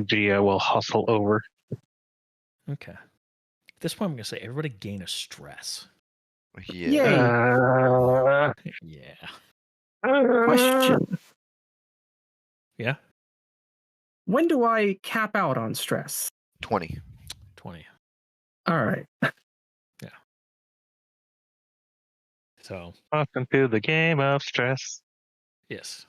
Gia will hustle over. Okay. At this point, I'm gonna say everybody gain a stress. Yeah. Yeah. Question. Yeah? When do I cap out on stress? 20. 20. All right. So, Welcome to the game of stress. yes.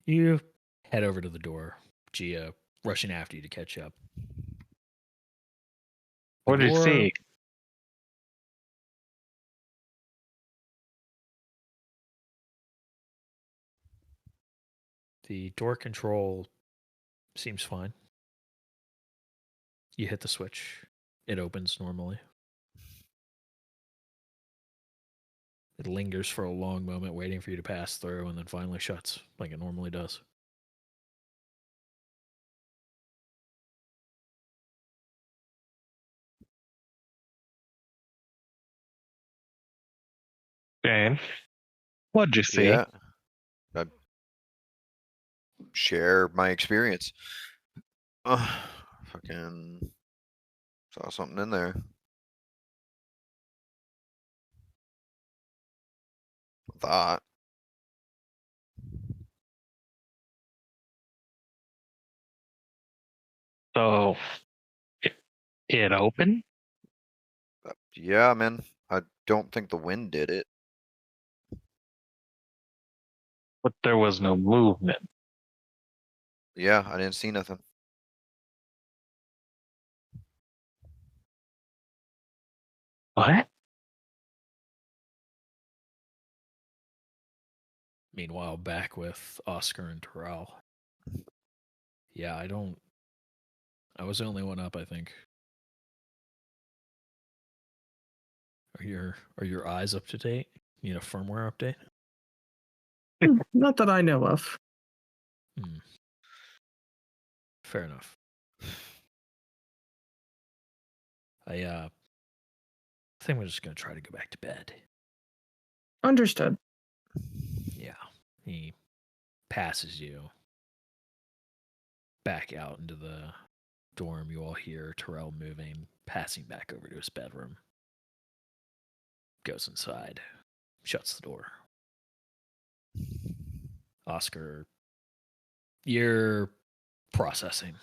You head over to the door, Gia rushing after you to catch up. What did you see? The door control seems fine. You hit the switch. It opens normally. It lingers for a long moment, waiting for you to pass through, and then finally shuts like it normally does. Jane, what'd you see? Yeah. I share my experience. Fucking saw something in there. Thought. So, it opened? Yeah, man. I don't think the wind did it. But there was no movement. Yeah, I didn't see nothing. What? Meanwhile, back with Oscar and Terrell. Yeah, I was the only one up, I think. Are your eyes up to date? Need a firmware update? Not that I know of. Fair enough. I think we're just gonna try to go back to bed. Understood. Yeah. He passes you back out into the dorm. You all hear Terrell moving, passing back over to his bedroom. Goes inside, shuts the door. Oscar, you're processing.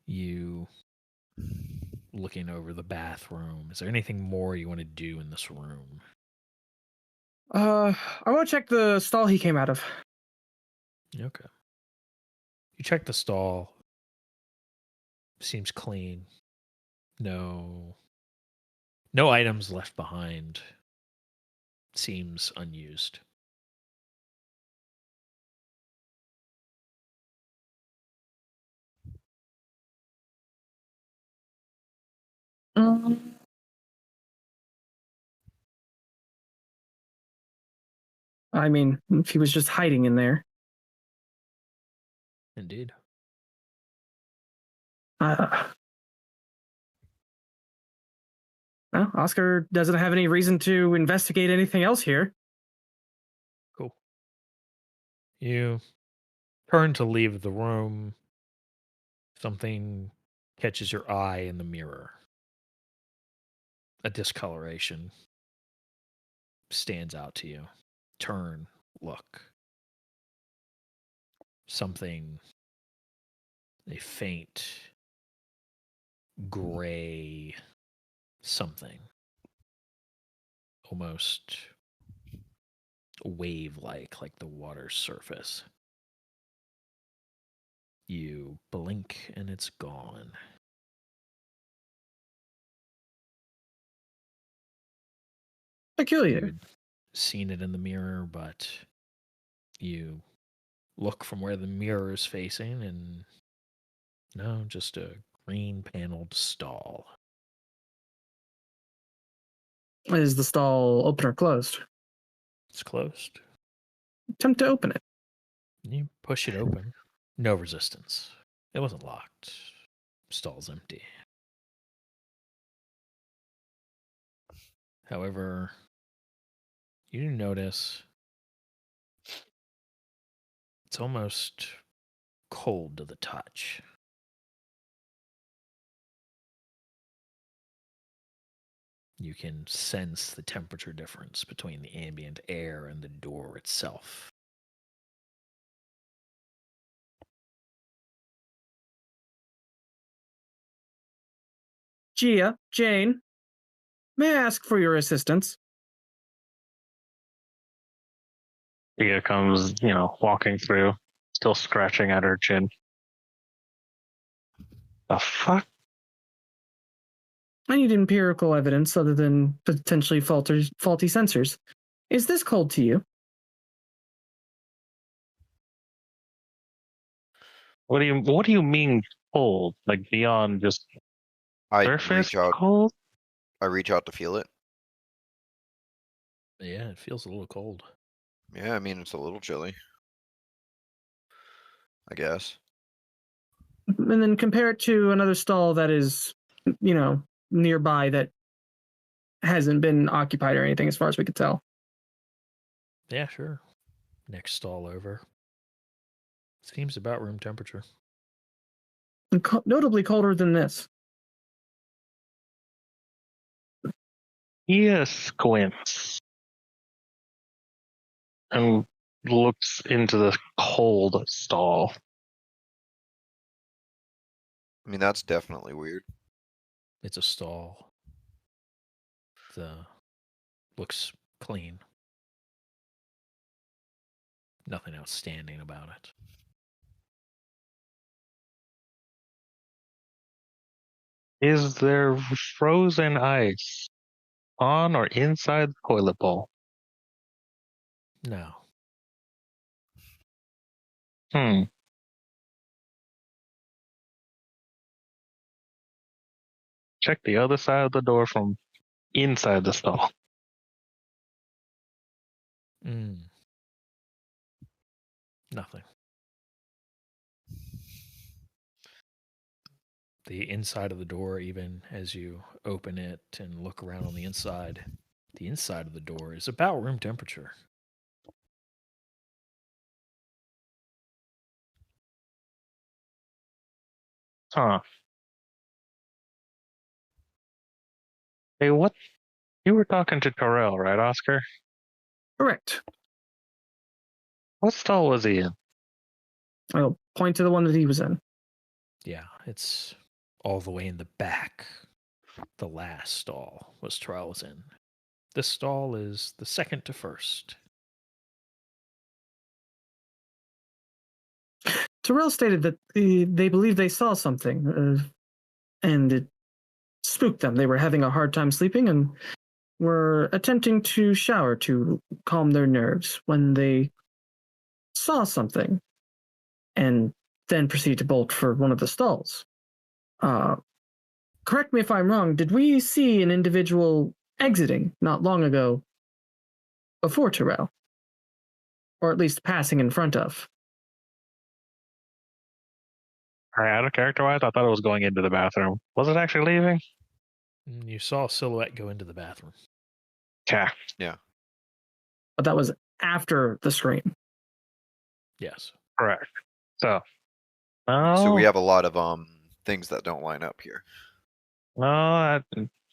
You looking over the bathroom. Is there anything more you want to do in this room? I want to check the stall he came out of. Okay. You check the stall. Seems clean. No items left behind. Seems unused. I mean, if he was just hiding in there. Indeed. Well, Oscar doesn't have any reason to investigate anything else here. Cool. You turn to leave the room. Something catches your eye in the mirror. A discoloration stands out to you. Turn, look. Something, a faint gray something, almost wave-like, like the water's surface. You blink and it's gone. Peculiar. You'd seen it in the mirror, but you look from where the mirror is facing and no, just a green paneled stall. Is the stall open or closed? It's closed. Attempt to open it. You push it open. No resistance. It wasn't locked. Stall's empty. However, you notice it's almost cold to the touch. You can sense the temperature difference between the ambient air and the door itself. Gia, Jane, may I ask for your assistance? Tia comes, walking through, still scratching at her chin. The fuck? I need empirical evidence other than potentially faulty sensors. Is this cold to you? What do you mean cold? Like beyond just I surface reach out. cold? I reach out to feel it. Yeah, it feels a little cold. Yeah, I mean it's a little chilly. I guess. And then compare it to another stall that is, nearby that hasn't been occupied or anything as far as we could tell. Yeah, sure. Next stall over. Seems about room temperature. And notably colder than this. Tia squints and looks into the cold stall. I mean that's definitely weird. It's a stall. Looks clean. Nothing outstanding about it. Is there frozen ice on or inside the toilet bowl? No. Check the other side of the door from inside the stall. Nothing. The inside of the door, even as you open it and look around on the inside of the door is about room temperature. Huh. Hey, what? You were talking to Terrell, right, Oscar? Correct. What stall was he in? I'll point to the one that he was in. Yeah, it's all the way in the back. The last stall was Terrell's in. This stall is the second to first. Terrell stated that they believe they saw something, and it spooked them. They were having a hard time sleeping and were attempting to shower to calm their nerves when they saw something and then proceeded to bolt for one of the stalls. Correct me if I'm wrong, did we see an individual exiting not long ago before Terrell? Or at least passing in front of? Out of character wise, I thought it was going into the bathroom. Was it actually leaving? You saw a silhouette go into the bathroom. Yeah. But that was after the scream. Yes. Correct. So we have a lot of things that don't line up here. No,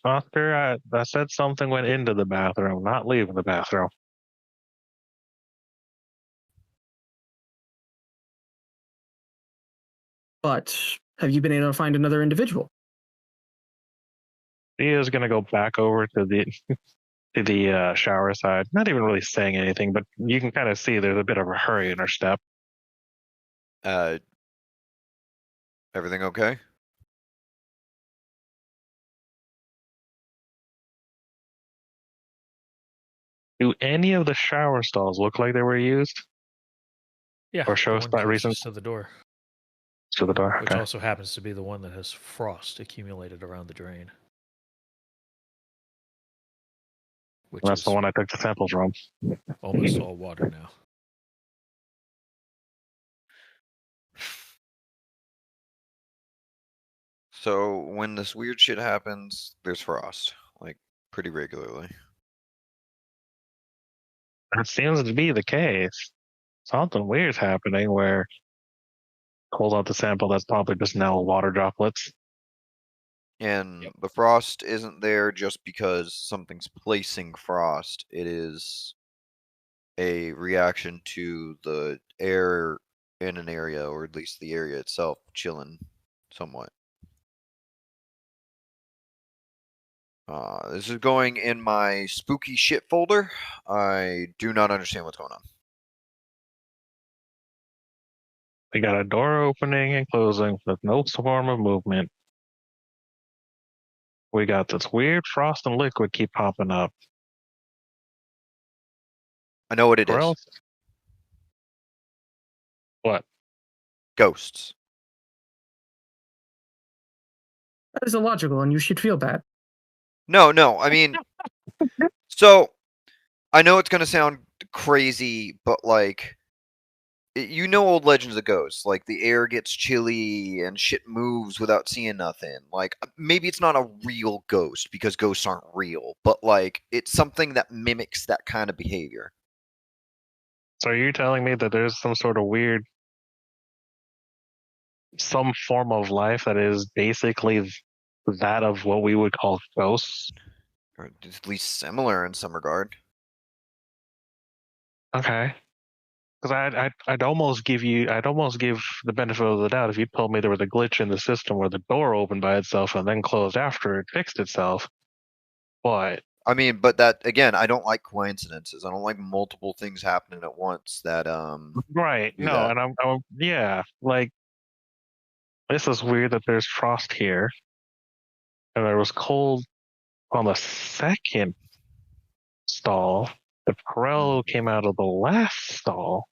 Oscar, I said something went into the bathroom, not leaving the bathroom. But have you been able to find another individual? He is going to go back over to the shower side. Not even really saying anything, but you can kind of see there's a bit of a hurry in her step. Everything okay? Do any of the shower stalls look like they were used? Yeah. Or show the one that reason closest to the door. To the door. Which Okay. also happens to be the one that has frost accumulated around the drain. Which That's is the one I took the samples from. almost all water now. So when this weird shit happens, there's frost, like pretty regularly. That seems to be the case. Something weird's happening where hold out the sample that's probably just now water droplets. And Yep. the frost isn't there just because something's placing frost. It is a reaction to the air in an area, or at least the area itself, chilling somewhat. This is going in my spooky shit folder. I do not understand what's going on. We got a door opening and closing with no form of movement. We got this weird frost and liquid keep popping up. I know what it Or is. else, what? Ghosts. That is illogical, and you should feel bad. No, I mean, so I know it's gonna sound crazy, but like, you know, old legends of ghosts, like the air gets chilly and shit moves without seeing nothing. Like, maybe it's not a real ghost because ghosts aren't real, but like, it's something that mimics that kind of behavior. So are you telling me that there's some sort of weird, some form of life that is basically that of what we would call ghosts? Or at least similar in some regard. Okay. Because I'd almost give the benefit of the doubt if you told me there was a glitch in the system where the door opened by itself and then closed after it fixed itself. But I mean, but that again, I don't like coincidences. I don't like multiple things happening at once that right, do no, that. and I'm yeah, like this is weird that there's frost here, and there was cold on the second stall. The Corel came out of the last stall.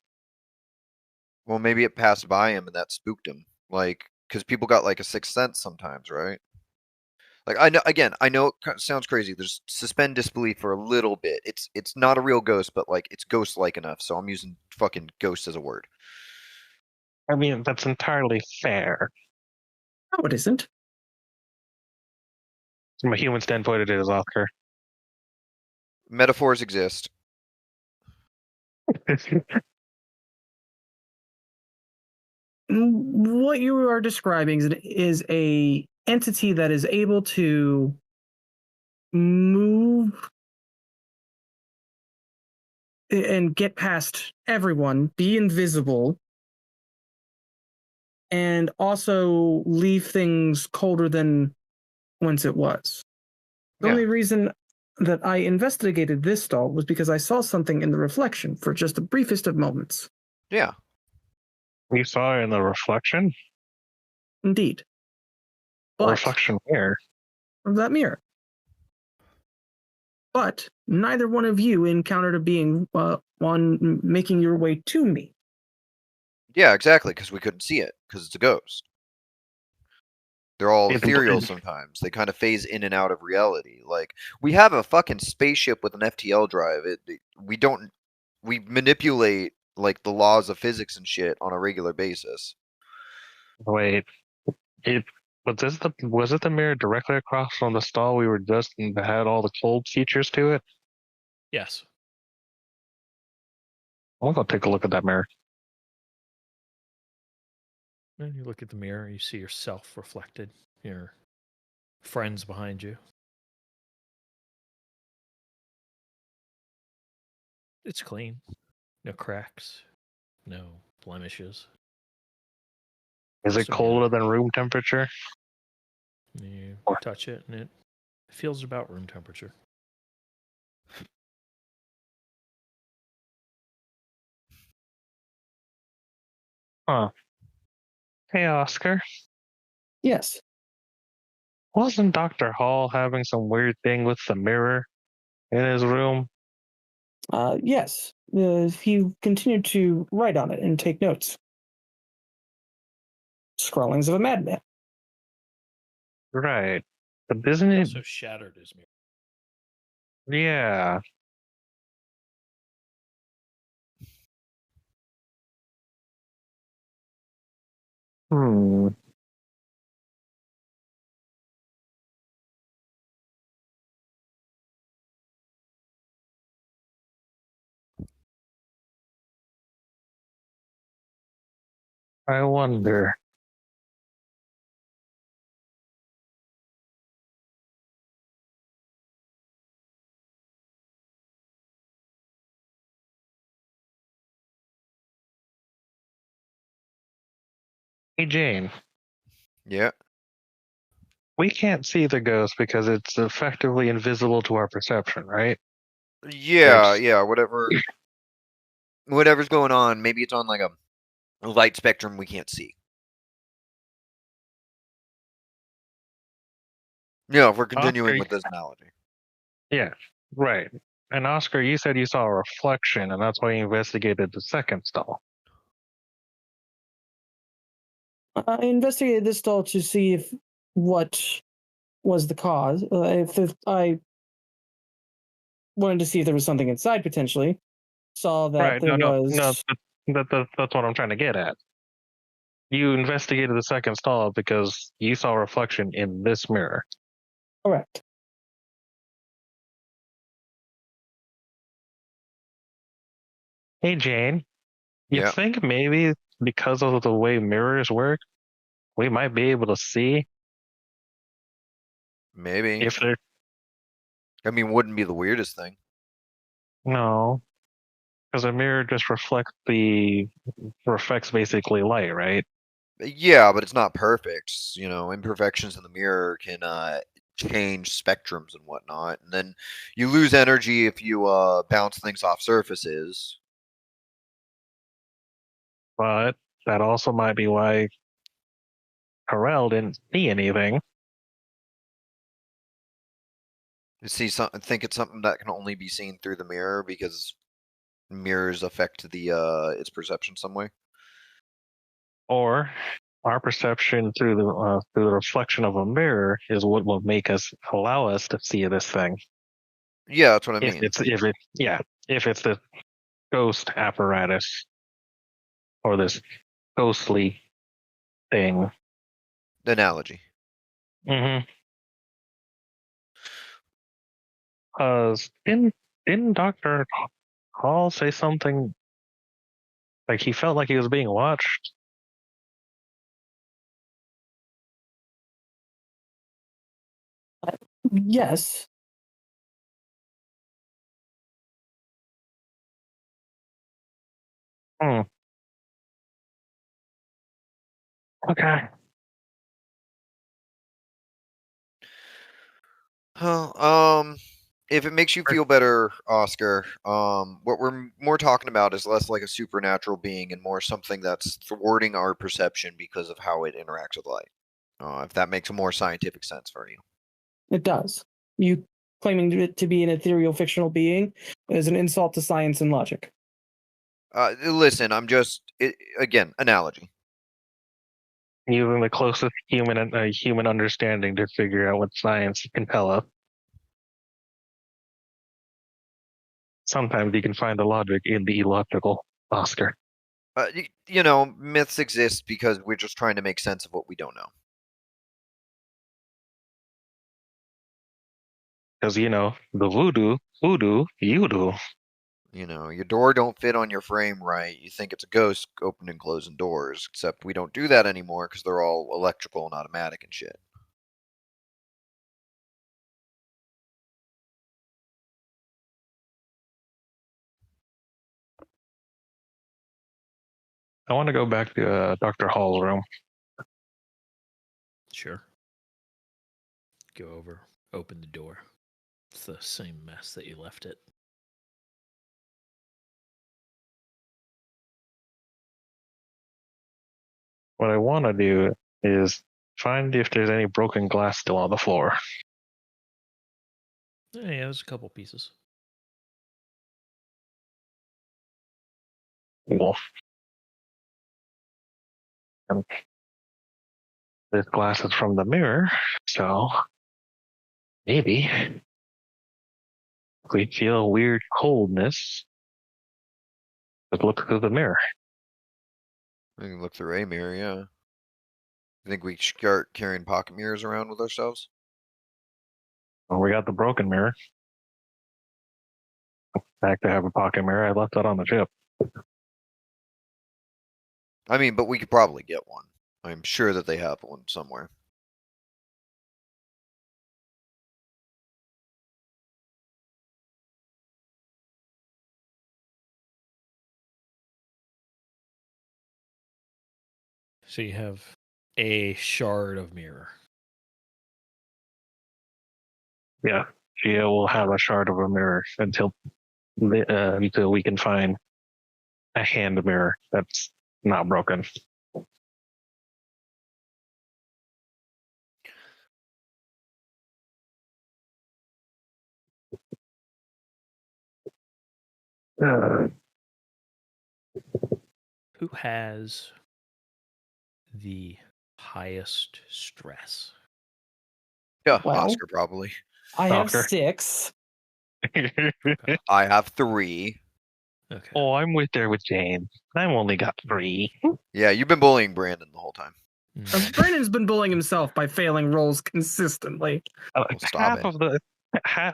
Well, maybe it passed by him and that spooked him. Like, because people got like a sixth sense sometimes, right? Like, I know. Again, I know it sounds crazy. There's suspend disbelief for a little bit. It's not a real ghost, but like it's ghost-like enough. So I'm using fucking ghost as a word. I mean, that's entirely fair. No, it isn't. From a human standpoint, it is, Oscar. Metaphors exist. What you are describing is a entity that is able to move and get past everyone, be invisible, and also leave things colder than once it was. The Yeah. only reason that I investigated this stall was because I saw something in the reflection for just the briefest of moments. Yeah. You saw it in the reflection? Indeed. The But reflection where? of that mirror. But neither one of you encountered a being on making your way to me. Yeah, exactly. Because we couldn't see it because it's a ghost. They're all Yeah, ethereal sometimes. They kind of phase in and out of reality. Like, we have a fucking spaceship with an FTL drive. We manipulate like the laws of physics and shit on a regular basis. Wait, it was it the mirror directly across from the stall we were just in that had all the cold features to it? Yes. I'm gonna go take a look at that mirror. And you look at the mirror, you see yourself reflected, your friends behind you. It's clean. No cracks, no blemishes. Is it So, yeah. colder than room temperature? You touch it, and it feels about room temperature. Huh. Hey, Oscar. Yes. Wasn't Dr. Hall having some weird thing with the mirror in his room? Yes. He continued to write on it and take notes. Scrawlings of a madman. Right. But isn't He it? also shattered his mirror. Yeah. Hmm. I wonder. Hey, Jane, Yeah. we can't see the ghost because it's effectively invisible to our perception, right? Yeah, There's, yeah, whatever's going on, maybe it's on like a light spectrum we can't see. Yeah, if we're continuing Oscar, with this analogy. yeah, right. And Oscar, you said you saw a reflection, and that's why you investigated the second stall. I investigated this stall to see if what was the cause. If I wanted to see if there was something inside potentially. Saw that Right? there No. was. That's what I'm trying to get at. You investigated the second stall because you saw a reflection in this mirror. Correct. Hey, Jane, you Yeah, think maybe because of the way mirrors work, we might be able to see maybe. if they're I mean, wouldn't be the weirdest thing. no, because a mirror just reflects basically light, right? Yeah, but it's not perfect. You know, imperfections in the mirror can change spectrums and whatnot, and then you lose energy if you bounce things off surfaces. But that also might be why Carell didn't see anything. You see, I think it's something that can only be seen through the mirror because mirrors affect the its perception some way. Or our perception through the reflection of a mirror is what will make us allow us to see this thing. Yeah, that's what I If mean. it's if it yeah, if it's the ghost apparatus or this ghostly thing. The analogy. Mm-hmm. Didn't Doctor Hall say something like he felt like he was being watched? Yes. Hmm. Okay. Well, if it makes you feel better, Oscar, what we're more talking about is less like a supernatural being and more something that's thwarting our perception because of how it interacts with light. If that makes more scientific sense for you. It does. You claiming it to be an ethereal fictional being is an insult to science and logic. Listen, again, analogy. Using the closest human understanding to figure out what science can tell us. Sometimes you can find the logic in the illogical, Oscar. You know, myths exist because we're just trying to make sense of what we don't know. Because the voodoo, you do. You know, your door don't fit on your frame right. You think it's a ghost opening and closing doors, except we don't do that anymore because they're all electrical and automatic and shit. I want to go back to Dr. Hall's room. Sure. Go over, open the door. It's the same mess that you left it. What I want to do is find if there's any broken glass still on the floor. Yeah, there's a couple pieces. Cool. And this glass is from the mirror, so maybe if we feel weird coldness, let's look through the mirror. We can look through a mirror, yeah. You think we start carrying pocket mirrors around with ourselves? Well, we got the broken mirror. I actually have a pocket mirror. I left that on the ship. I mean, but we could probably get one. I'm sure that they have one somewhere. So you have a shard of mirror. Yeah, Gia will have a shard of a mirror until we can find a hand mirror that's not broken. Who has the highest stress? Yeah, Well, Oscar probably. I have Doctor. 6. I have 3. Okay. Oh, I'm there with Jane. I've only got 3. Yeah, you've been bullying Brandon the whole time. Brandon's been bullying himself by failing rolls consistently. Stop it.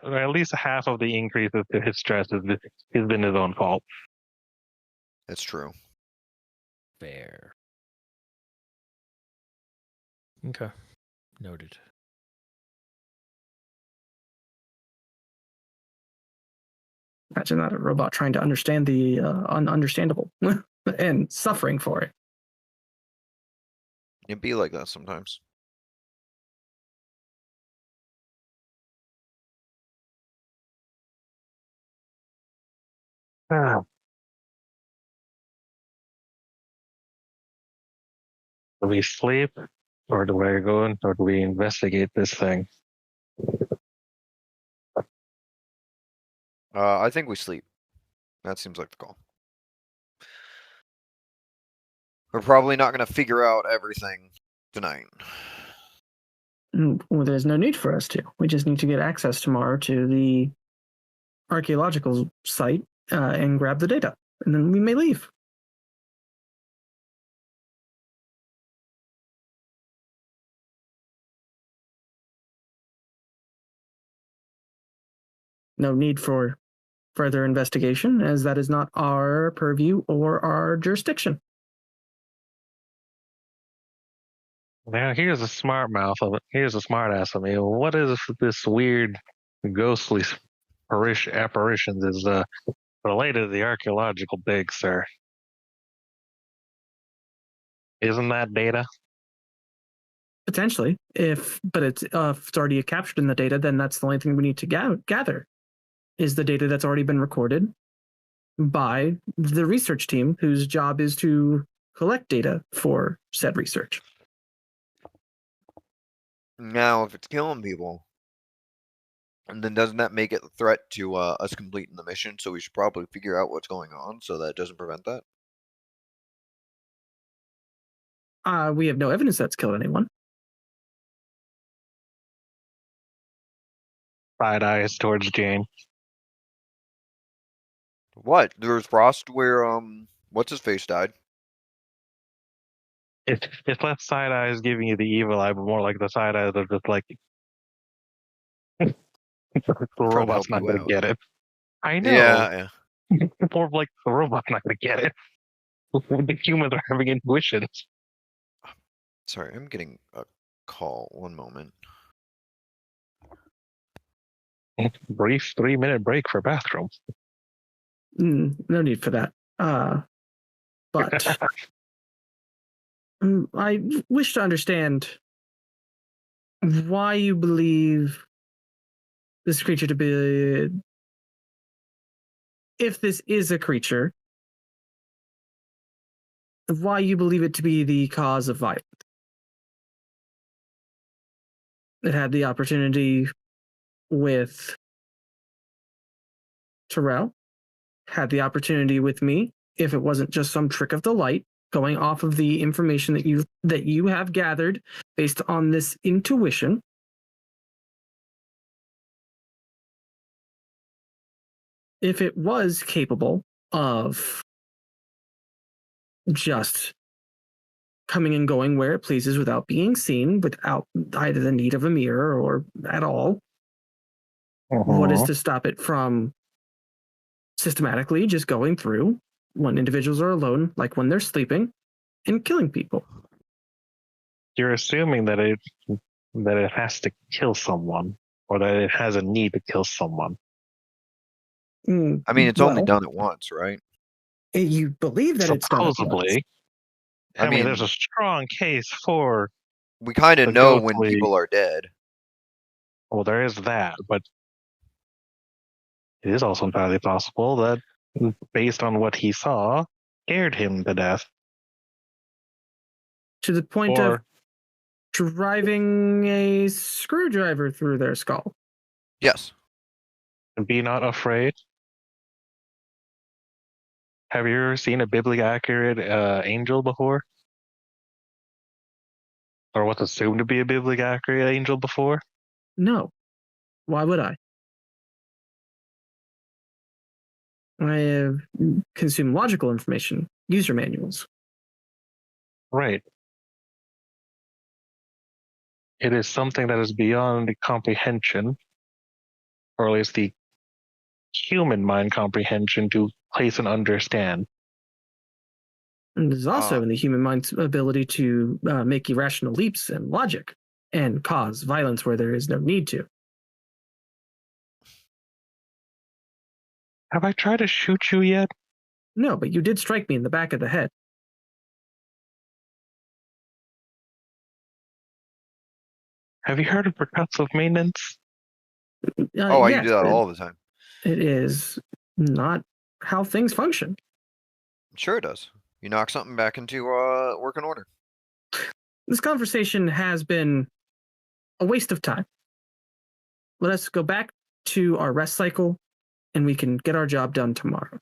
Or at least half of the increases to his stress has been his own fault. That's true. Fair. Okay. Noted. Imagine that, a robot trying to understand the ununderstandable and suffering for it. It'd be like that sometimes. Do we sleep, or do I go in, or do we investigate this thing? I think we sleep. That seems like the call. We're probably not going to figure out everything tonight. Well, there's no need for us to. We just need to get access tomorrow to the archaeological site and grab the data, and then we may leave. No need for further investigation, as that is not our purview or our jurisdiction. Now, here's a smart ass of me. What is this weird, ghostly apparitions is related to the archaeological dig, sir? Isn't that data? Potentially, but it's if it's already captured in the data, then that's the only thing we need to gather is the data that's already been recorded by the research team, whose job is to collect data for said research. Now, if it's killing people, then doesn't that make it a threat to us completing the mission? So we should probably figure out what's going on so that it doesn't prevent that. We have no evidence that's killed anyone. Side eyes towards Jane. What? There was Frost where what's his face died. It's less side eyes giving you the evil eye, but more like the side eyes of just like the robot's not going to get it. I know. Yeah. More like the robot's not going to get it. The humans are having intuitions. Sorry, I'm getting a call. 1 moment. Brief 3-minute break for bathroom. No need for that. But I wish to understand why you believe this creature to be, if this is a creature, why you believe it to be the cause of violence. It had the opportunity with Terrell, had the opportunity with me, if it wasn't just some trick of the light, going off of the information that you have gathered based on this intuition. If it was capable of just coming and going where it pleases without being seen, without either the need of a mirror or at all, what is to stop it from systematically just going through when individuals are alone, like when they're sleeping, and killing people? You're assuming that it has to kill someone, or that it has a need to kill someone. I mean, it's only done it once, right? You believe that it's done it once. Supposedly. I mean, there's a strong case for. we kind of the know when ghostly- people are dead. Well, there is that, but it is also entirely possible that, based on what he saw, scared him to death. To the point of Or driving a screwdriver through their skull. Yes. be not afraid. Have you ever seen a biblically accurate angel before? Or what's assumed to be a biblically accurate angel before? No. Why would I? I have consumed logical information, user manuals. Right. It is something that is beyond the comprehension, or at least the human mind comprehension to place and understand. And it is also in the human mind's ability to make irrational leaps and logic and cause violence where there is no need to. Have I tried to shoot you yet? No, but you did strike me in the back of the head. Have you heard of percussive maintenance? Oh, you yes, do that but all the time. It is not how things function. Sure it does. You knock something back into working order. This conversation has been a waste of time. Let us go back to our rest cycle and we can get our job done tomorrow.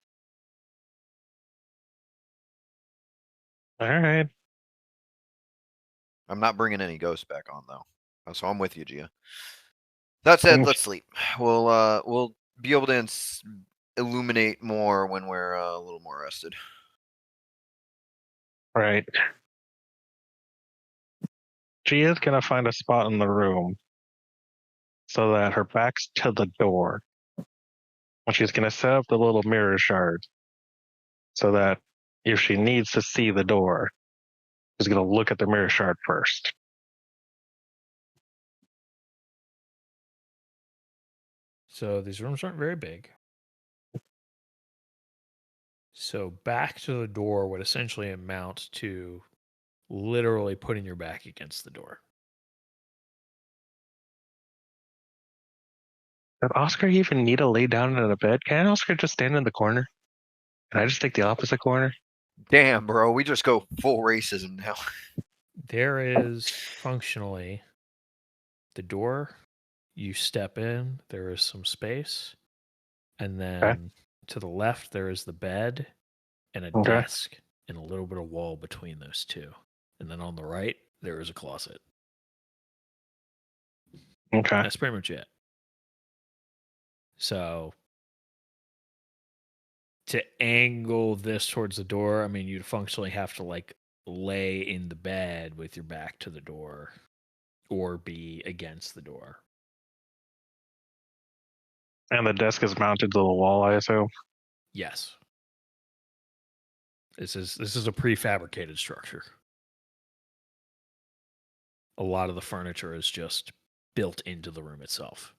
All right. I'm not bringing any ghosts back on though, so I'm with you, Gia. That said, let's sleep. We'll be able to illuminate more when we're a little more rested. Right. Gia's gonna find a spot in the room so that her back's to the door. And she's gonna set up the little mirror shard so that if she needs to see the door, she's gonna look at the mirror shard first. So these rooms aren't very big. So back to the door would essentially amount to literally putting your back against the door. Does Oscar even need to lay down in a bed? Can Oscar just stand in the corner? Can I just take the opposite corner? Damn, bro, we just go full racism now. There is functionally the door. You step in, there is some space. And then to the left, there is the bed and a desk and a little bit of wall between those two. And then on the right, there is a closet. Okay. That's pretty much it. So to angle this towards the door, I mean, you'd functionally have to like lay in the bed with your back to the door or be against the door. And the desk is mounted to the wall, I assume. Yes. This is a prefabricated structure. A lot of the furniture is just built into the room itself.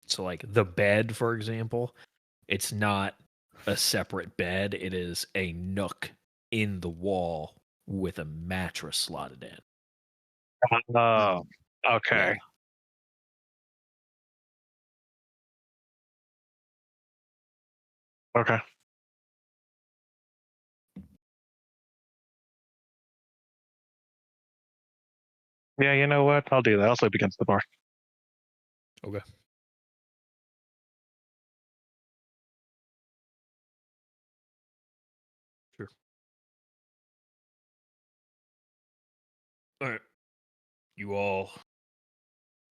So like the bed, for example, it's not a separate bed. It is a nook in the wall with a mattress slotted in. Oh, okay. Okay. Yeah, you know what? I'll do that. I'll sleep against the bar. Okay. Sure. All right. You all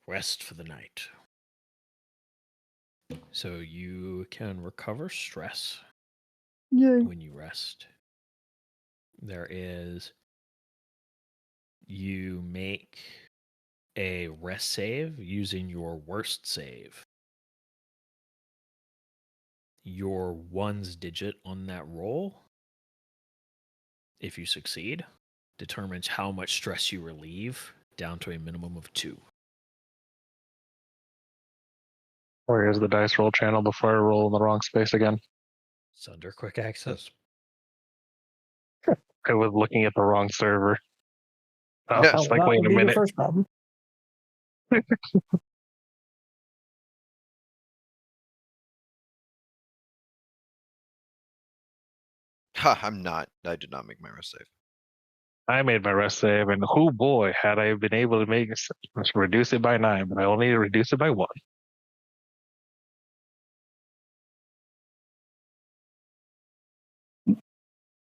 rest for the night. So you can recover stress when you rest. You make a rest save using your worst save. Your ones digit on that roll, if you succeed, determines how much stress you relieve down to a minimum of 2. Where is the dice roll channel before I roll in the wrong space again? It's under quick access. I was looking at the wrong server. I Yeah. was Oh, like, that wait would a be the minute. first problem. Ha, I did not make my rest save. I made my rest save, and oh boy, had I been able to reduce it by 9, but I only reduced it by 1.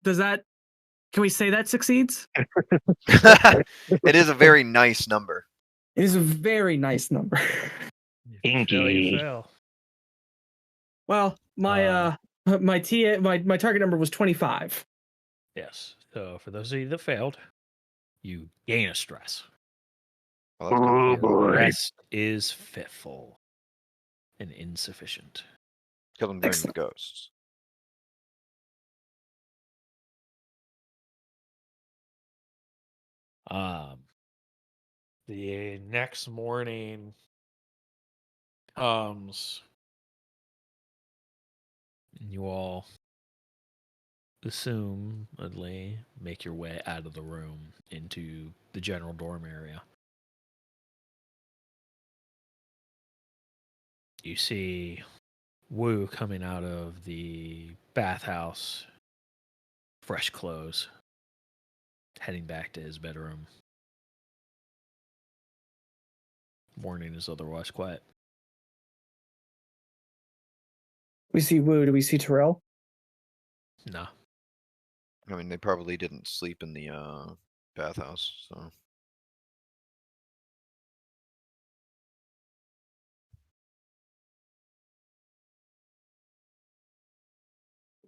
Does that? Can we say that succeeds? It is a very nice number. It is a very nice number. If you fail, you Inky. fail. Well, my my target number was 25. Yes. So for those of you that failed, you gain a stress. Well, that's good. Oh Your boy. rest is fitful and insufficient. Kill them during the Excellent. ghosts. The next morning comes, and you all assumedly make your way out of the room into the general dorm area. You see Wu coming out of the bathhouse, fresh clothes, heading back to his bedroom. Morning is otherwise quiet. We see Wu. Do we see Terrell? No. I mean, they probably didn't sleep in the bathhouse, so.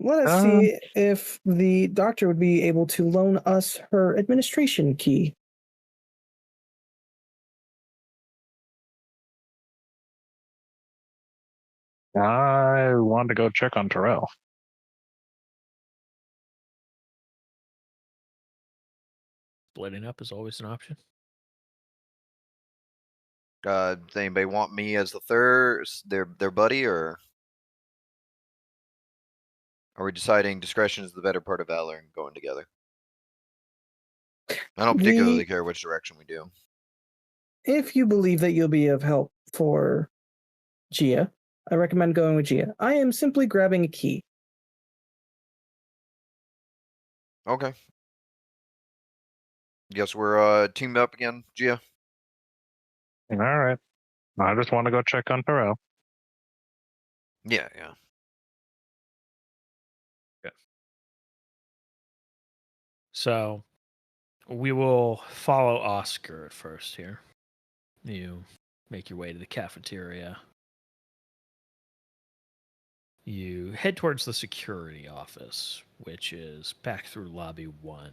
Let us see if the doctor would be able to loan us her administration key. I want to go check on Terrell. Splitting up is always an option. Does anybody want me as the third, their buddy, or are we deciding discretion is the better part of valor and going together? I don't particularly care which direction we do. If you believe that you'll be of help for Gia, I recommend going with Gia. I am simply grabbing a key. Okay. Guess we're teamed up again, Gia. All right. I just want to go check on Terrell. Yeah. So we will follow Oscar at first here. You make your way to the cafeteria. You head towards the security office, which is back through lobby 1.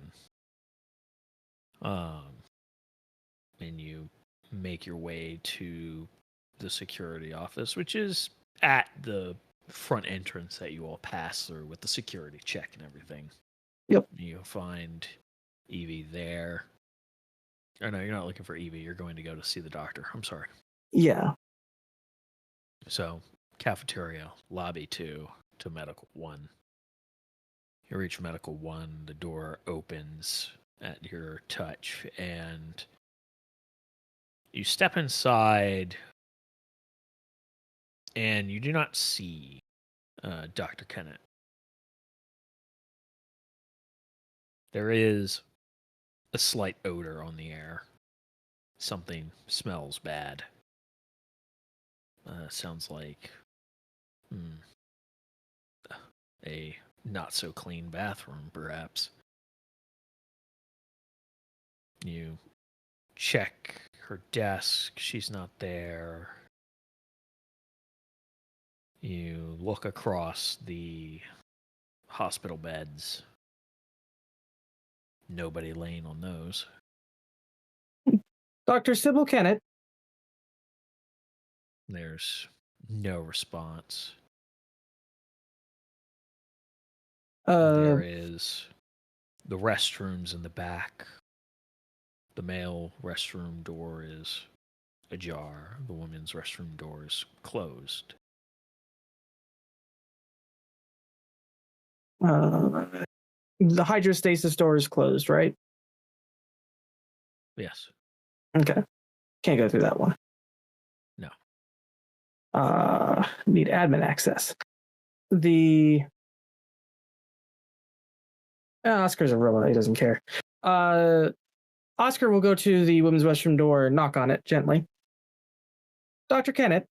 And you make your way to the security office, which is at the front entrance that you all pass through with the security check and everything. Yep. You'll find Evie there. Oh, no, you're not looking for Evie. You're going to go to see the doctor. I'm sorry. Yeah. So, cafeteria, lobby 2 to medical 1. You reach medical 1, the door opens at your touch, and you step inside, and you do not see Dr. Kennett. There is a slight odor on the air. Something smells bad. Sounds like a not so clean bathroom, perhaps. You check her desk. She's not there. You look across the hospital beds. Nobody laying on those. Dr. Sybil Kennett. There's no response. There is the restrooms in the back. The male restroom door is ajar. The women's restroom door is closed. the hydrostasis door is closed, right? Yes. Okay. Can't go through that one. No. Need admin access. Oscar's a robot. He doesn't care. Oscar will go to the women's restroom door and knock on it gently. Dr. Kennett.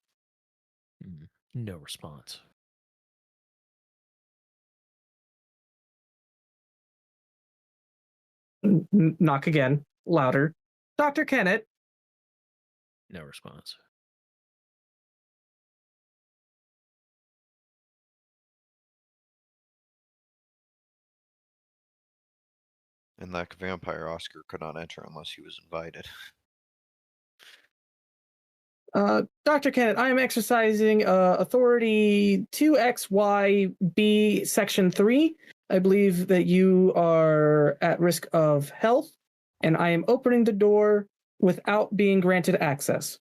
No response. Knock again. Louder. Dr. Kennett. No response. And like vampire, Oscar could not enter unless he was invited. Dr. Kennett, I am exercising authority 2XYB section 3. I believe that you are at risk of health, and I am opening the door without being granted access.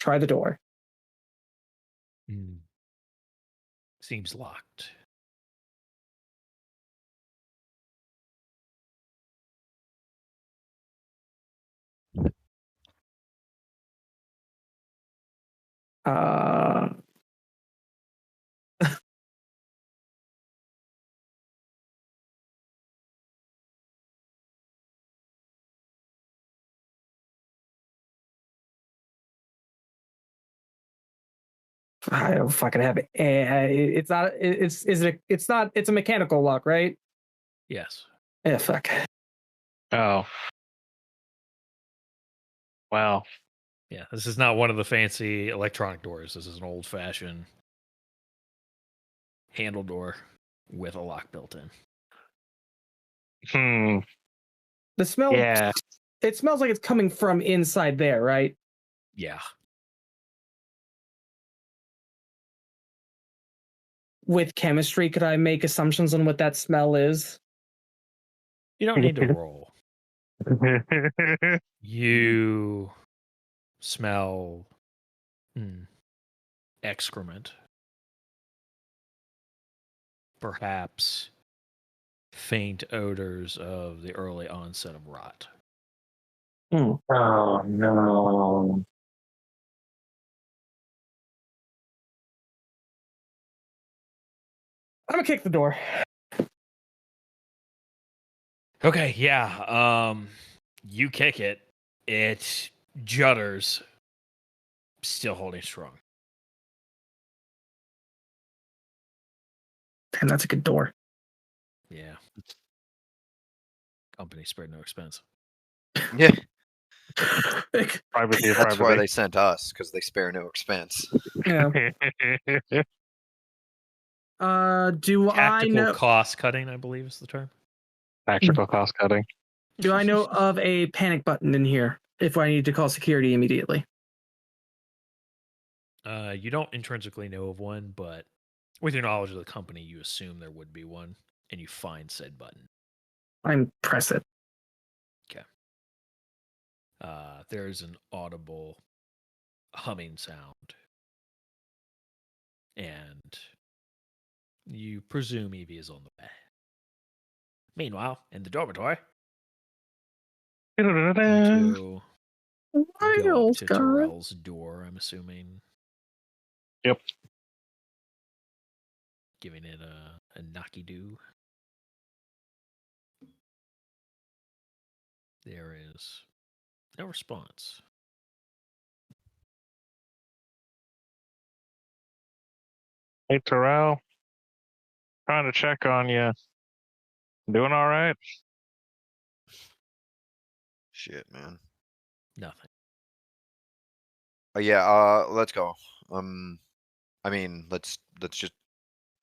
Try the door. Seems locked. I don't fucking have it. It's not. It's not. It's a mechanical lock, right? Yes. Yeah. Fuck. Oh. Wow. Yeah, this is not one of the fancy electronic doors. This is an old-fashioned handle door with a lock built in. The smell. Yeah. It smells like it's coming from inside there, right? Yeah. With chemistry, could I make assumptions on what that smell is? You don't need to roll. You smell excrement. Perhaps faint odors of the early onset of rot. Oh, no. I'm gonna kick the door. Okay, yeah. You kick it. It judders, still holding strong. Damn, that's a good door. Yeah. Company spared no expense. Yeah, Privacy. that's why they sent us, because they spare no expense. Yeah. Do I Tactical know? cost cutting, I believe is the term. Tactical cost cutting. Do I know of a panic button in here if I need to call security immediately? You don't intrinsically know of one, but with your knowledge of the company, you assume there would be one, and you find said button. I'm press it. Okay. There's an audible humming sound, and you presume Evie is on the way. Meanwhile, in the dormitory, you two go up to Terrell's door, I'm assuming. Yep. Giving it a knocky-do. There is no response. Hey, Terrell. Trying to check on you. Doing all right? Shit, man. Nothing. Yeah, let's go. I mean, let's just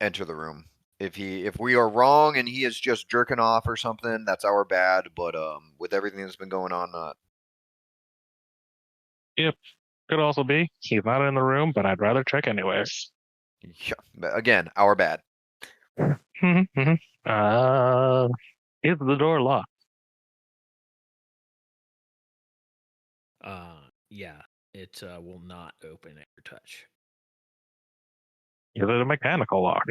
enter the room. If we are wrong and he is just jerking off or something, that's our bad. But with everything that's been going on, not. Yep. Could also be. He's not in the room, but I'd rather check anyways. Yeah, again, our bad. Is the door locked? Yeah, it will not open at your touch. Is it a mechanical lock?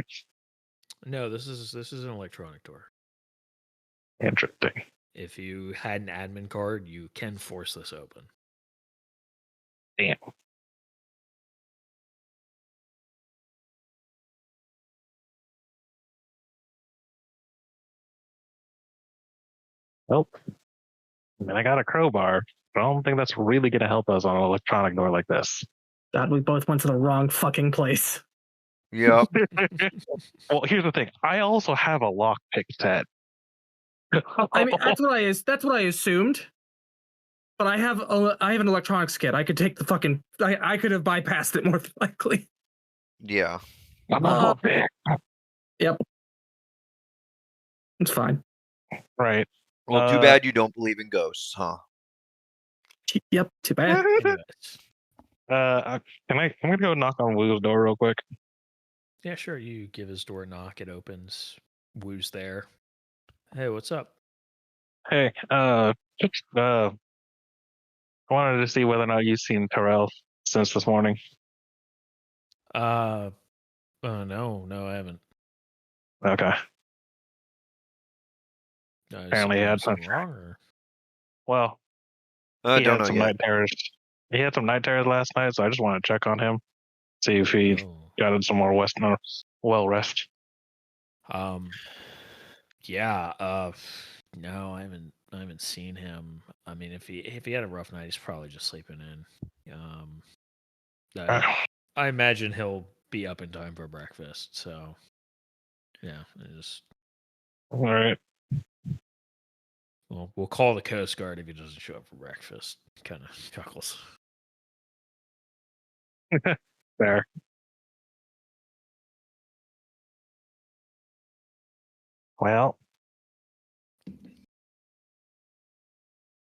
No, this is an electronic door. Interesting. If you had an admin card, you can force this open. Damn. Nope. I mean, I got a crowbar, but I don't think that's really going to help us on an electronic door like this. God, we both went to the wrong fucking place. Yep. Well, here's the thing. I also have a lockpick set. I mean, that's what I assumed. But I have an electronics kit. I could take the fucking. I could have bypassed it more likely. Yeah. Yep. It's fine. Right. Well, too bad you don't believe in ghosts, huh? Yep. Too bad. Anyways. I'm gonna go knock on Woo's door real quick. Yeah, sure. You give his door a knock. It opens. Woo's there. Hey, what's up? Hey, just I wanted to see whether or not you've seen Terrell since this morning. No, I haven't. Okay. Apparently he had something some wrong. Or? Well, I he don't had know some yet. night terrors. He had some night terrors last night, so I just want to check on him, see if he got some more well rest. Yeah. No, I haven't seen him. I mean, if he had a rough night, he's probably just sleeping in. I imagine he'll be up in time for breakfast. So, yeah, All right. Well, we'll call the Coast Guard if he doesn't show up for breakfast. Kind of chuckles. Fair. Well,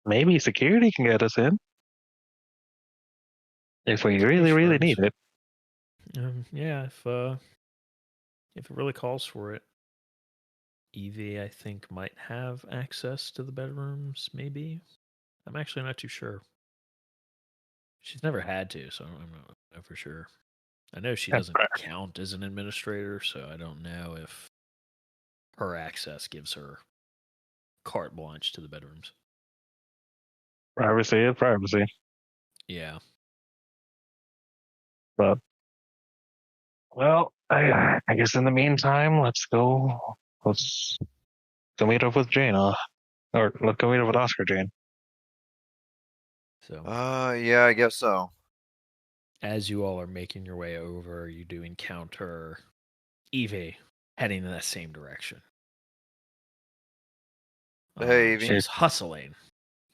maybe security can get us in if we really need it. Yeah, if it really calls for it. Evie, I think, might have access to the bedrooms, maybe. I'm actually not too sure. She's never had to, so I don't know for sure. I know she doesn't count as an administrator, so I don't know if her access gives her carte blanche to the bedrooms. Privacy is privacy. Yeah. But, well, I guess in the meantime, let's go meet up with Jane, or let's go meet up with Oscar, Jane. So. Yeah, I guess so. As you all are making your way over, you do encounter Evie heading in that same direction. Hey, Evie. She's hustling.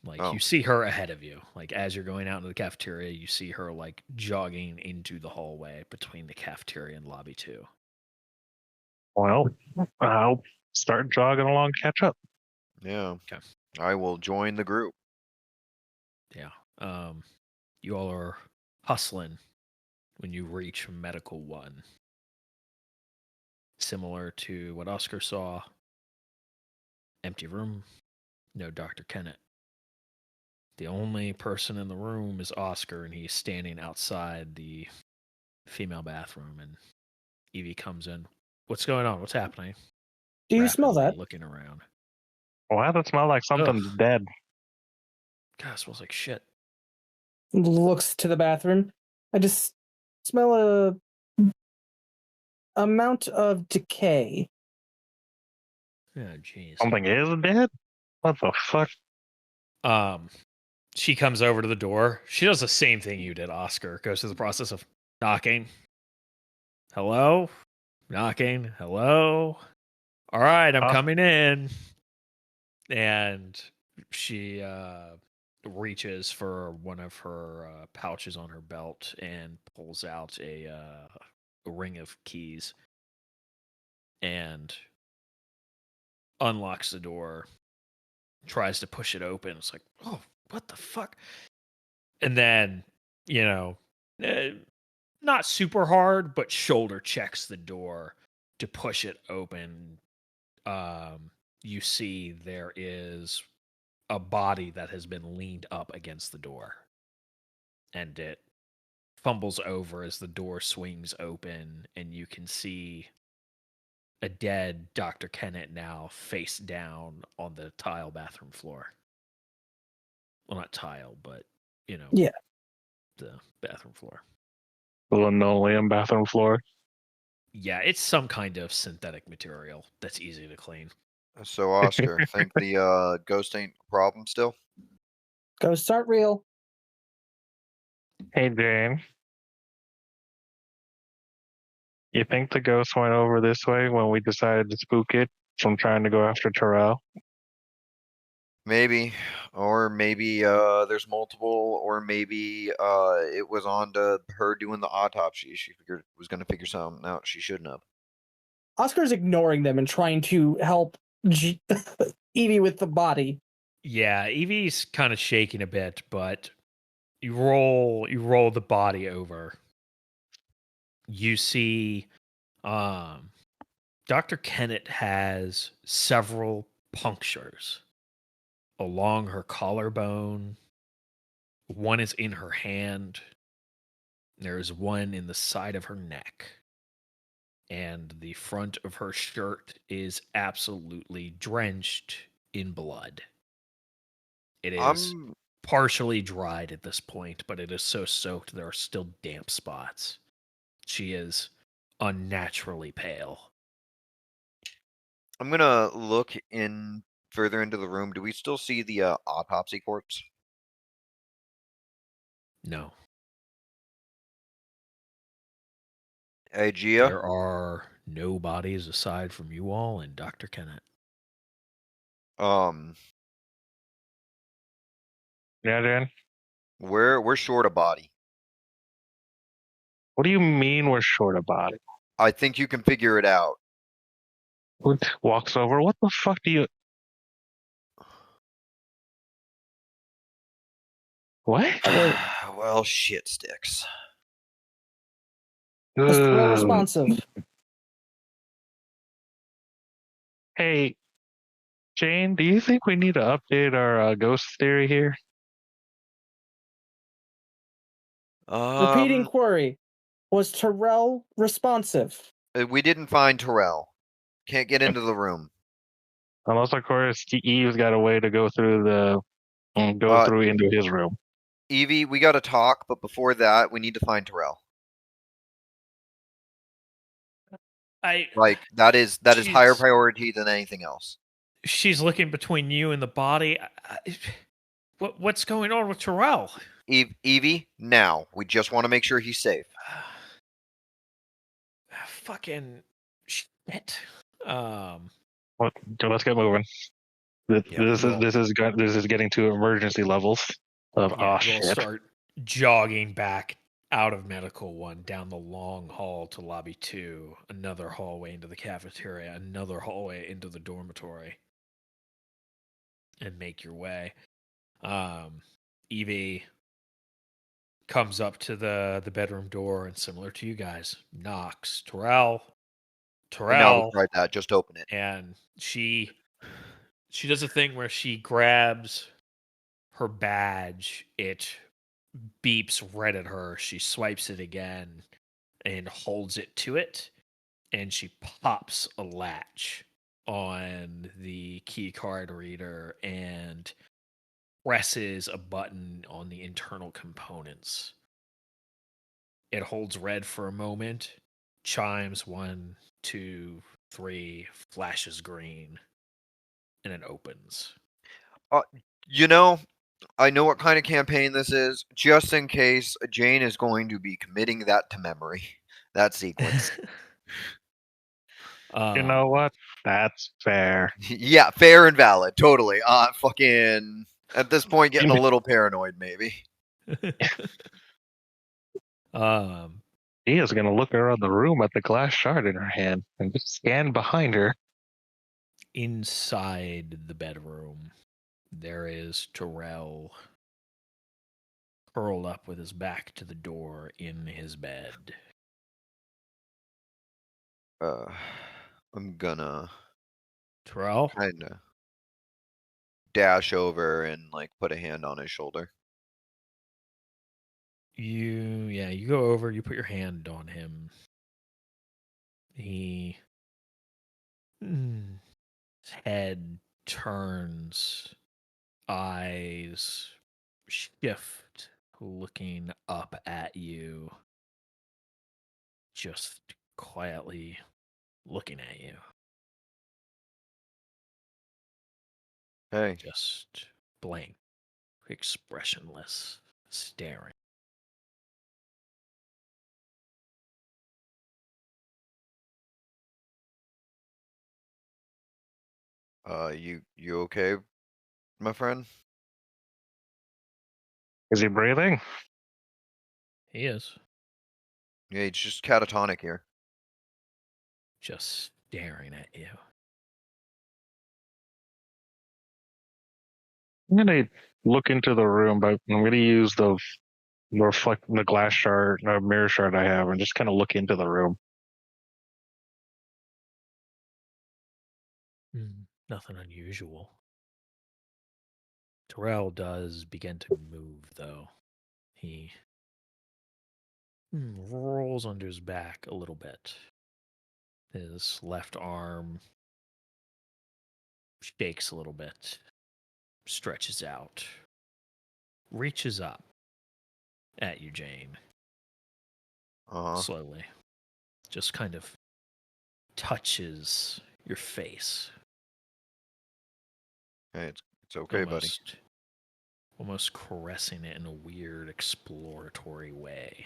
You see her ahead of you. Like, as you're going out into the cafeteria, you see her, like, jogging into the hallway between the cafeteria and lobby 2. Well, I'll start jogging along, catch up. Yeah. Okay. I will join the group. Yeah. You all are hustling when you reach Medical 1. Similar to what Oscar saw. Empty room. No Dr. Kennett. The only person in the room is Oscar, and he's standing outside the female bathroom, and Evie comes in. What's going on? What's happening? Do you smell that? Looking around. Why does it smell like something's dead? God, it smells like shit. Looks to the bathroom. I just smell a amount of decay. Oh, jeez. Something is dead? What the fuck? She comes over to the door. She does the same thing you did, Oscar. Goes through the process of knocking. Hello? Knocking. Hello? All right, I'm coming in. And she reaches for one of her pouches on her belt and pulls out a ring of keys and unlocks the door, tries to push it open. It's like, oh, what the fuck? And then, not super hard, but shoulder checks the door to push it open. You see there is a body that has been leaned up against the door. And it fumbles over as the door swings open, and you can see a dead Dr. Kennett now face down on the tile bathroom floor. Well, not tile, but, Yeah. the bathroom floor. The linoleum bathroom floor. Yeah, it's some kind of synthetic material that's easy to clean. So, Oscar, think the ghost ain't a problem still? Ghosts aren't real. Hey, Jane. You think the ghost went over this way when we decided to spook it from trying to go after Terrell? Maybe. Or maybe there's multiple, or maybe it was on to her doing the autopsy. She figured was going to figure something out she shouldn't have. Oscar's ignoring them and trying to help Evie with the body. Yeah, Evie's kind of shaking a bit, but you roll the body over. You see Dr. Kennett has several punctures along her collarbone. One is in her hand. There's one in the side of her neck. And the front of her shirt is absolutely drenched in blood. It is partially dried at this point, but it is so soaked there are still damp spots. She is unnaturally pale. I'm gonna look in further into the room. Do we still see the autopsy corpse? No. Hey, Gia? There are no bodies aside from you all and Dr. Kennett. Yeah, Jan? We're short a body. What do you mean we're short a body? I think you can figure it out. Walks over. What the fuck do you... What? Well, shit sticks. Was Terrell Ugh. responsive? Hey, Jane, do you think we need to update our ghost theory here? Repeating query. Was Terrell responsive? We didn't find Terrell. Can't get into the room. Unless, of course, Eve's got a way to go through into his room. Evie, we gotta talk, but before that, we need to find Terrell. That is higher priority than anything else. She's looking between you and the body. What's going on with Terrell? Evie, now. We just want to make sure he's safe. Fucking shit. Let's get moving. This is getting to emergency levels of shit. We'll start jogging back out of Medical 1 down the long hall to Lobby 2, another hallway into the cafeteria, another hallway into the dormitory, and make your way. Evie comes up to the bedroom door and, similar to you guys, knocks. Terrell. Now we tried that. Just open it. And she does a thing where she grabs her badge. It beeps red at her. She swipes it again and holds it to it. And she pops a latch on the key card reader and presses a button on the internal components. It holds red for a moment, chimes 1, 2, 3, flashes green, and it opens. I know what kind of campaign this is, just in case Jane is going to be committing that to memory. That sequence. You know what? That's fair. Yeah, fair and valid. Totally. Fucking, at this point, getting a little paranoid, maybe. She is going to look around the room at the glass shard in her hand and just scan behind her. Inside the bedroom, there is Terrell curled up with his back to the door in his bed. I'm gonna Terrell? kinda dash over and put a hand on his shoulder. You go over, you put your hand on him. He Head turns, eyes shift, looking up at you, just quietly looking at you. Hey, Just blank, expressionless, staring. you okay, my friend? Is he breathing? He is Yeah, he's just catatonic here. just staring at you. I'm gonna look into the room, but I'm gonna use the glass shard, mirror shard I have, and just kind of look into the room. Nothing unusual. Terrell does begin to move, though. He rolls under his back a little bit. His left arm shakes a little bit, stretches out, reaches up at you, Jane, Uh-huh. slowly. Just kind of touches your face. Hey, it's okay, buddy. Almost caressing it in a weird exploratory way.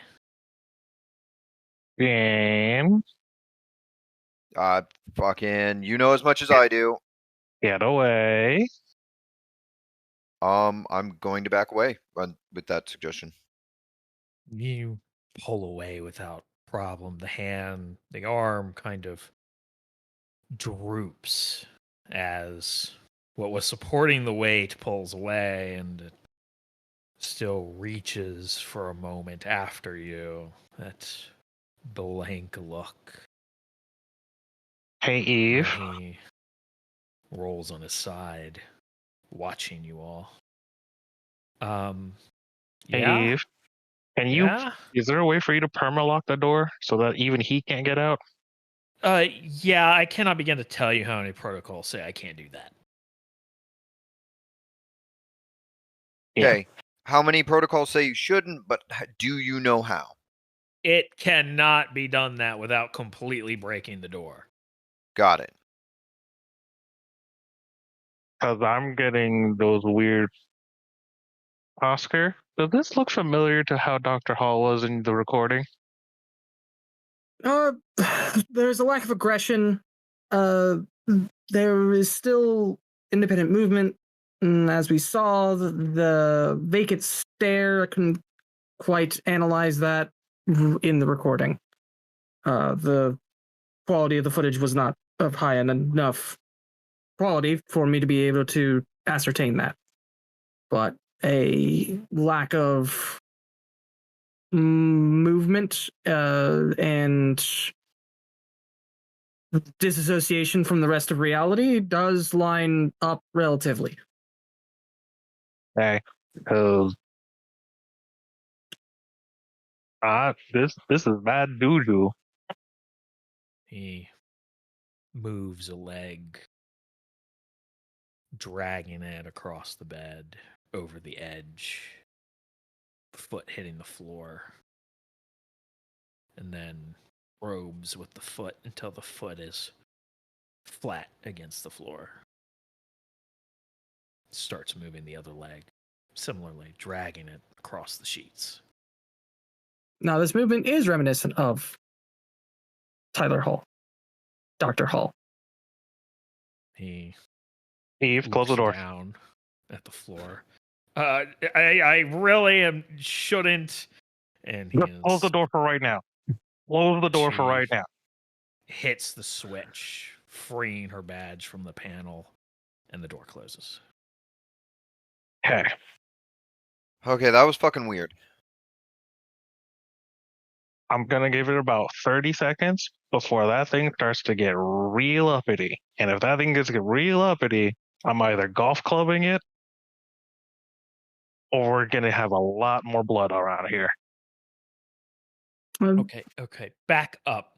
James, Fucking, you know as much as I do. get away. I'm going to back away with that suggestion. You pull away without problem. The arm kind of droops as what was supporting the weight pulls away, and it still reaches for a moment after you. That blank look. Hey, Eve. And he rolls on his side, watching you all. Hey, Yeah. Eve. Can you? Yeah. Is there a way for you to perma-lock the door so that even he can't get out? Yeah, I cannot begin to tell you how many protocols say I can't do that. Yeah. Okay. How many protocols say you shouldn't, but do you know how? It cannot be done that without completely breaking the door. Got it. Because I'm getting those weird. Oscar, does this look familiar to how Dr. Hall was in the recording? There's a lack of aggression. There is still independent movement. And as we saw, the vacant stare, I couldn't quite analyze that in the recording. The quality of the footage was not of high enough quality for me to be able to ascertain that. But a lack of movement and disassociation from the rest of reality does line up relatively. Okay, because this is bad doo-doo. He moves a leg, dragging it across the bed, over the edge, foot hitting the floor, and then probes with the foot until the foot is flat against the floor. Starts moving the other leg, similarly dragging it across the sheets. Now, this movement is reminiscent of Tyler Hall, Dr. Hall. He Eve, close the door. down at the floor. I really shouldn't. And he Close the door for right now. Close the door for right now. Hits the switch, freeing her badge from the panel, and the door closes. Okay. Okay, that was fucking weird. I'm gonna give it about 30 seconds before that thing starts to get real uppity. And if that thing gets to get real uppity, I'm either golf clubbing it or we're gonna have a lot more blood around here. Okay. Back up.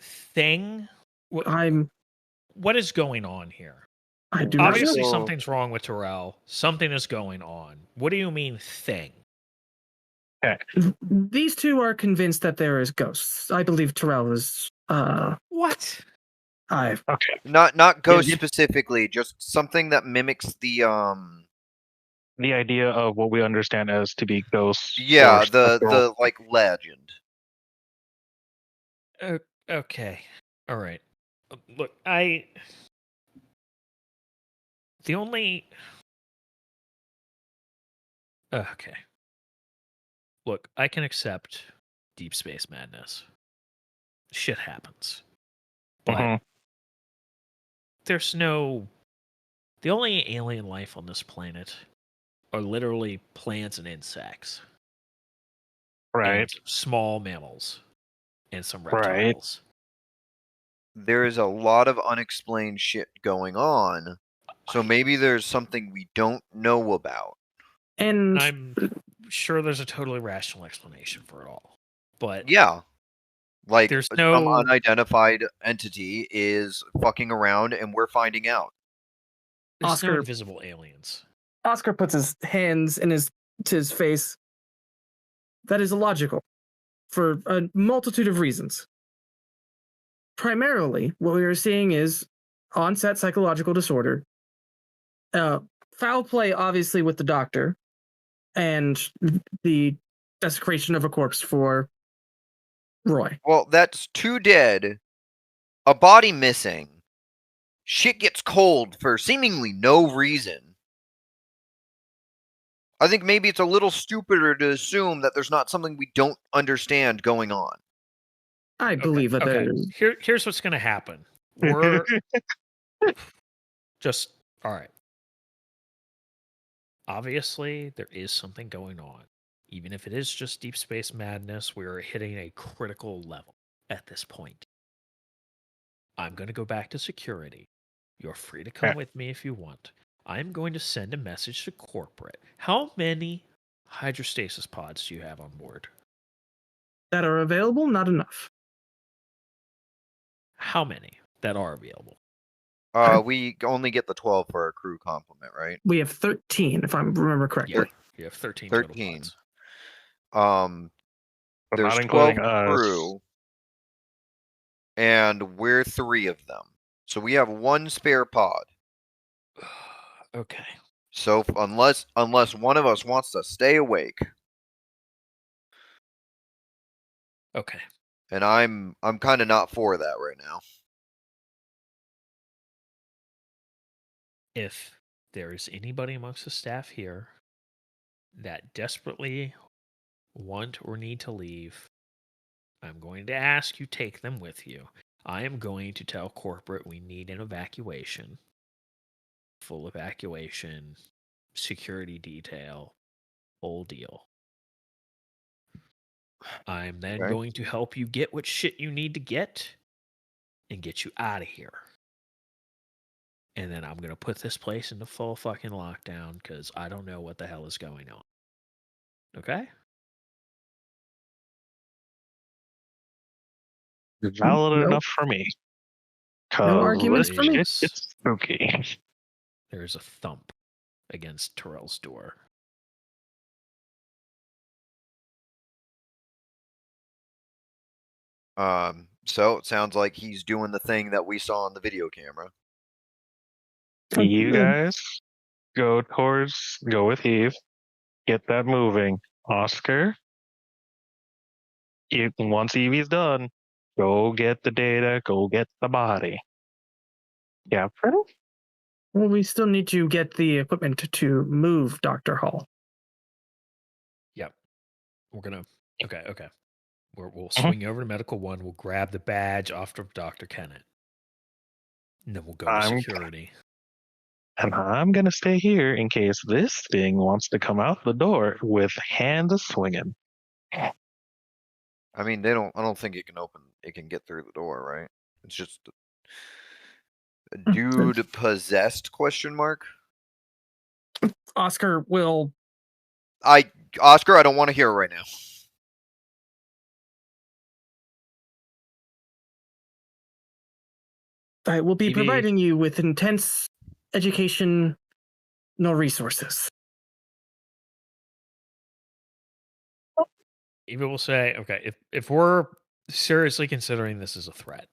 Thing. I'm what is going on here? I do not Obviously, know. something's wrong with Terrell. Something is going on. What do you mean, thing? These two are convinced that there is ghosts. I believe Terrell is. What? Okay. Not ghost yeah. specifically, just something that mimics the The idea of what we understand as to be ghosts. yeah, or the spectral- like legend. Okay. All right. Look, the only. Okay. Look, I can accept deep space madness. Shit happens. But Mhm. there's no. The only alien life on this planet are literally plants and insects. Right. And small mammals. And some Right. reptiles. There is a lot of unexplained shit going on. So maybe there's something we don't know about. And I'm sure there's a totally rational explanation for it all. But Yeah. Like there's some no. unidentified entity is fucking around and we're finding out. There's Oscar- no invisible aliens. Oscar puts his hands in to his face. That is illogical for a multitude of reasons. Primarily, what we are seeing is onset psychological disorder, foul play, obviously, with the doctor, and the desecration of a corpse for Roy. Well, that's 2 dead, a body missing. Shit gets cold for seemingly no reason. I think maybe it's a little stupider to assume that there's not something we don't understand going on. I believe that Okay. there is. Here's what's going to happen. We're just all right. Obviously, there is something going on. Even if it is just deep space madness, we're hitting a critical level at this point. I'm going to go back to security. You're free to come with me if you want. I'm going to send a message to corporate. How many hydrostasis pods do you have on board? That are available, not enough. How many that are available? We only get the 12 for our crew complement, right? We have 13, if I remember correctly. Yeah, you have 13 total 13. pods. But There's not 12 including us. crew, and we're 3 of them. So we have 1 spare pod. Okay. So unless one of us wants to stay awake, Okay. and I'm kind of not for that right now. If there is anybody amongst the staff here that desperately want or need to leave, I'm going to ask you take them with you. I am going to tell corporate we need an evacuation. Full evacuation, security detail, whole deal. I'm then Okay. going to help you get what shit you need to get and get you out of here. And then I'm going to put this place into full fucking lockdown because I don't know what the hell is going on. Okay? Valid Nope. enough for me. No arguments This for me. shit gets spooky. There's a thump against Terrell's door. So it sounds like he's doing the thing that we saw on the video camera. You guys go with Eve. Get that moving. Oscar, once Evie's done, go get the data, go get the body. Yeah, Fredo? Well, we still need to get the equipment to move Dr. Hall. Yep. We're going to... Okay. We'll swing over to Medical 1. We'll grab the badge off of Dr. Kennett. And then we'll go to security. And I'm going to stay here in case this thing wants to come out the door with hands swinging. I mean, I don't think it can get through the door, right? It's just a dude possessed ? Oscar will... Oscar, I don't want to hear it right now. I will be EV. providing you with intense educational resources. Eva will say, okay, if we're seriously considering this as a threat,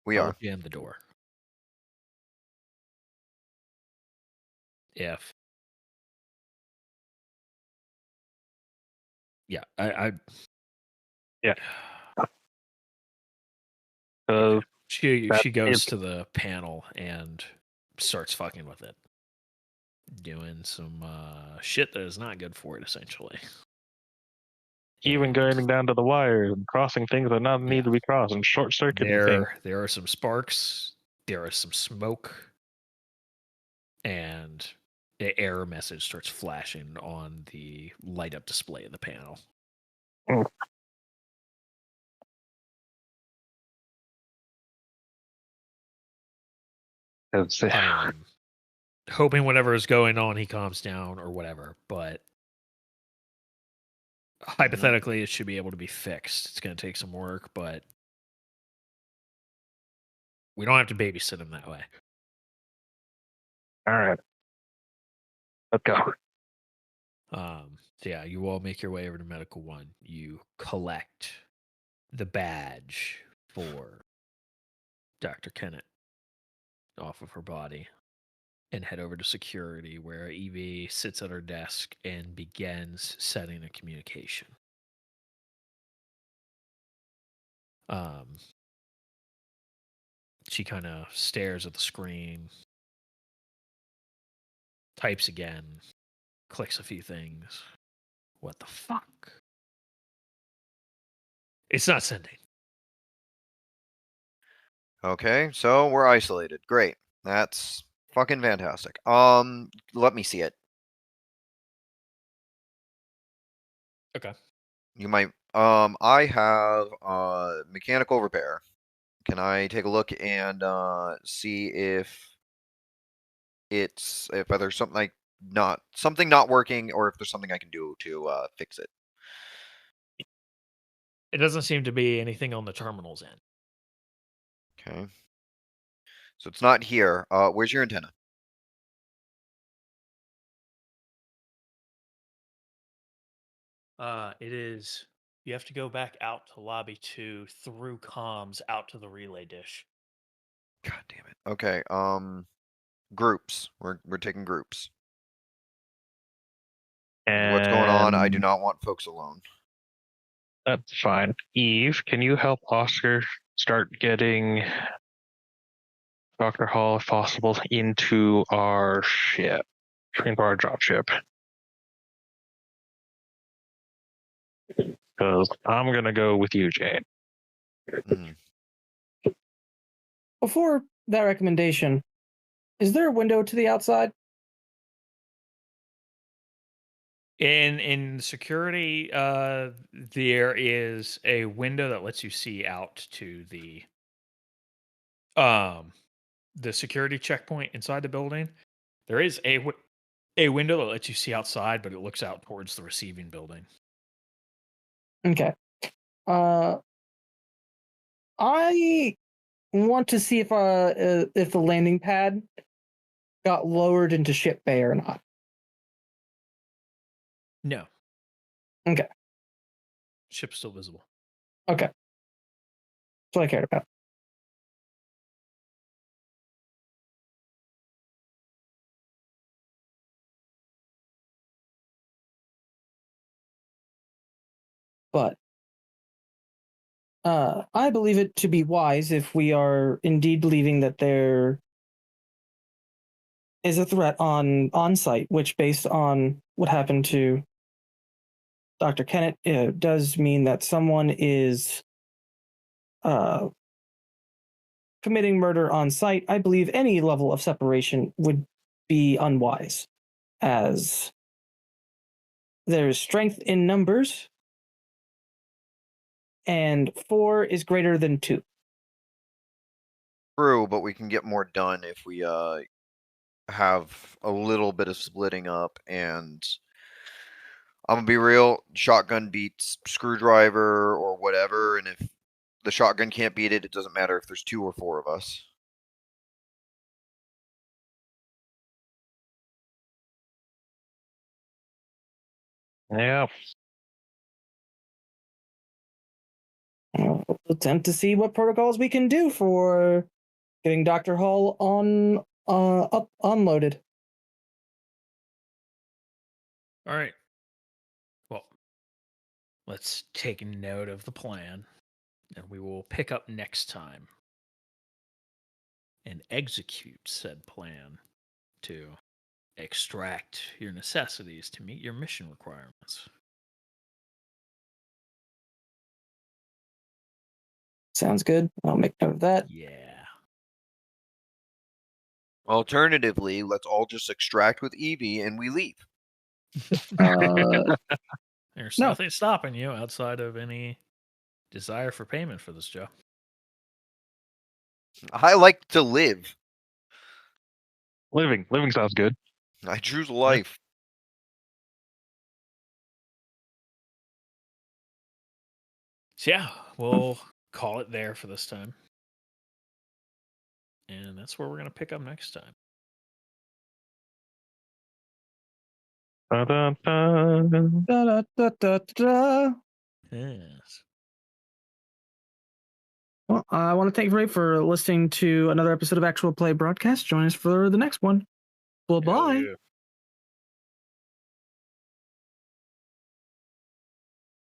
We I'll are. jam the door. If yeah, I Yeah. So she goes to the panel and starts fucking with it, doing some shit that is not good for it, essentially. even And going down to the wires and crossing things that not need to be crossed and short circuiting things. there are some sparks, there is some smoke, and the error message starts flashing on the light up display of the panel. Mm. I'm hoping whatever is going on, he calms down or whatever, but hypothetically, it should be able to be fixed. It's going to take some work, but we don't have to babysit him that way. All right. Let's go. So yeah, you all make your way over to Medical One. You collect the badge for Dr. Kennett off of her body and head over to security, where Evie sits at her desk and begins setting a communication. She kind of stares at the screen, types again, clicks a few things. What the fuck? It's not sending. Okay, so we're isolated. Great. That's fucking fantastic. Let me see it. Okay. You might I have mechanical repair. Can I take a look and see if there's something not working, or if there's something I can do to fix it? It doesn't seem to be anything on the terminal's end. Okay. So it's not here. Where's your antenna? It is. You have to go back out to lobby 2 through comms out to the relay dish. God damn it. Okay. Groups. We're taking groups. And What's going on? I do not want folks alone. That's fine. Eve, can you help Oscar start getting Dr. Hall, if possible, into our ship, into our drop ship? Because I'm gonna go with you, Jane. Mhm. Before that recommendation, is there a window to the outside? In security, there is a window that lets you see out to the security checkpoint inside the building. There is a window that lets you see outside, but it looks out towards the receiving building. Okay. I want to see if the landing pad got lowered into ship bay or not. No. Okay. Ship's still visible. Okay. That's what I cared about. But I believe it to be wise, if we are indeed believing that there is a threat on site, which, based on what happened to Dr. Kennett, does mean that someone is committing murder on site. I believe any level of separation would be unwise, as there's strength in numbers, and 4 is greater than 2. True, but we can get more done if we have a little bit of splitting up. And I'm gonna be real, shotgun beats screwdriver or whatever. And if The shotgun can't beat it. It doesn't matter if there's 2 or 4 of us. Yeah. We'll attempt to see what protocols we can do for getting Dr. Hall unloaded. All right. Well, let's take note of the plan, and we will pick up next time and execute said plan to extract your necessities to meet your mission requirements. Sounds good. I'll make note of that. Yeah. Alternatively, let's all just extract with Evie and we leave. There's No. nothing stopping you outside of any desire for payment for this job. I like to live. Living sounds good. I choose life. So yeah, we'll call it there for this time. And that's where we're going to pick up next time. Dun-dun-dun. Da-da-da-da-da. Yes. Well, I want to thank everybody for listening to another episode of Actual Play Broadcast. Join us for the next one. Bye-bye. Hell yeah.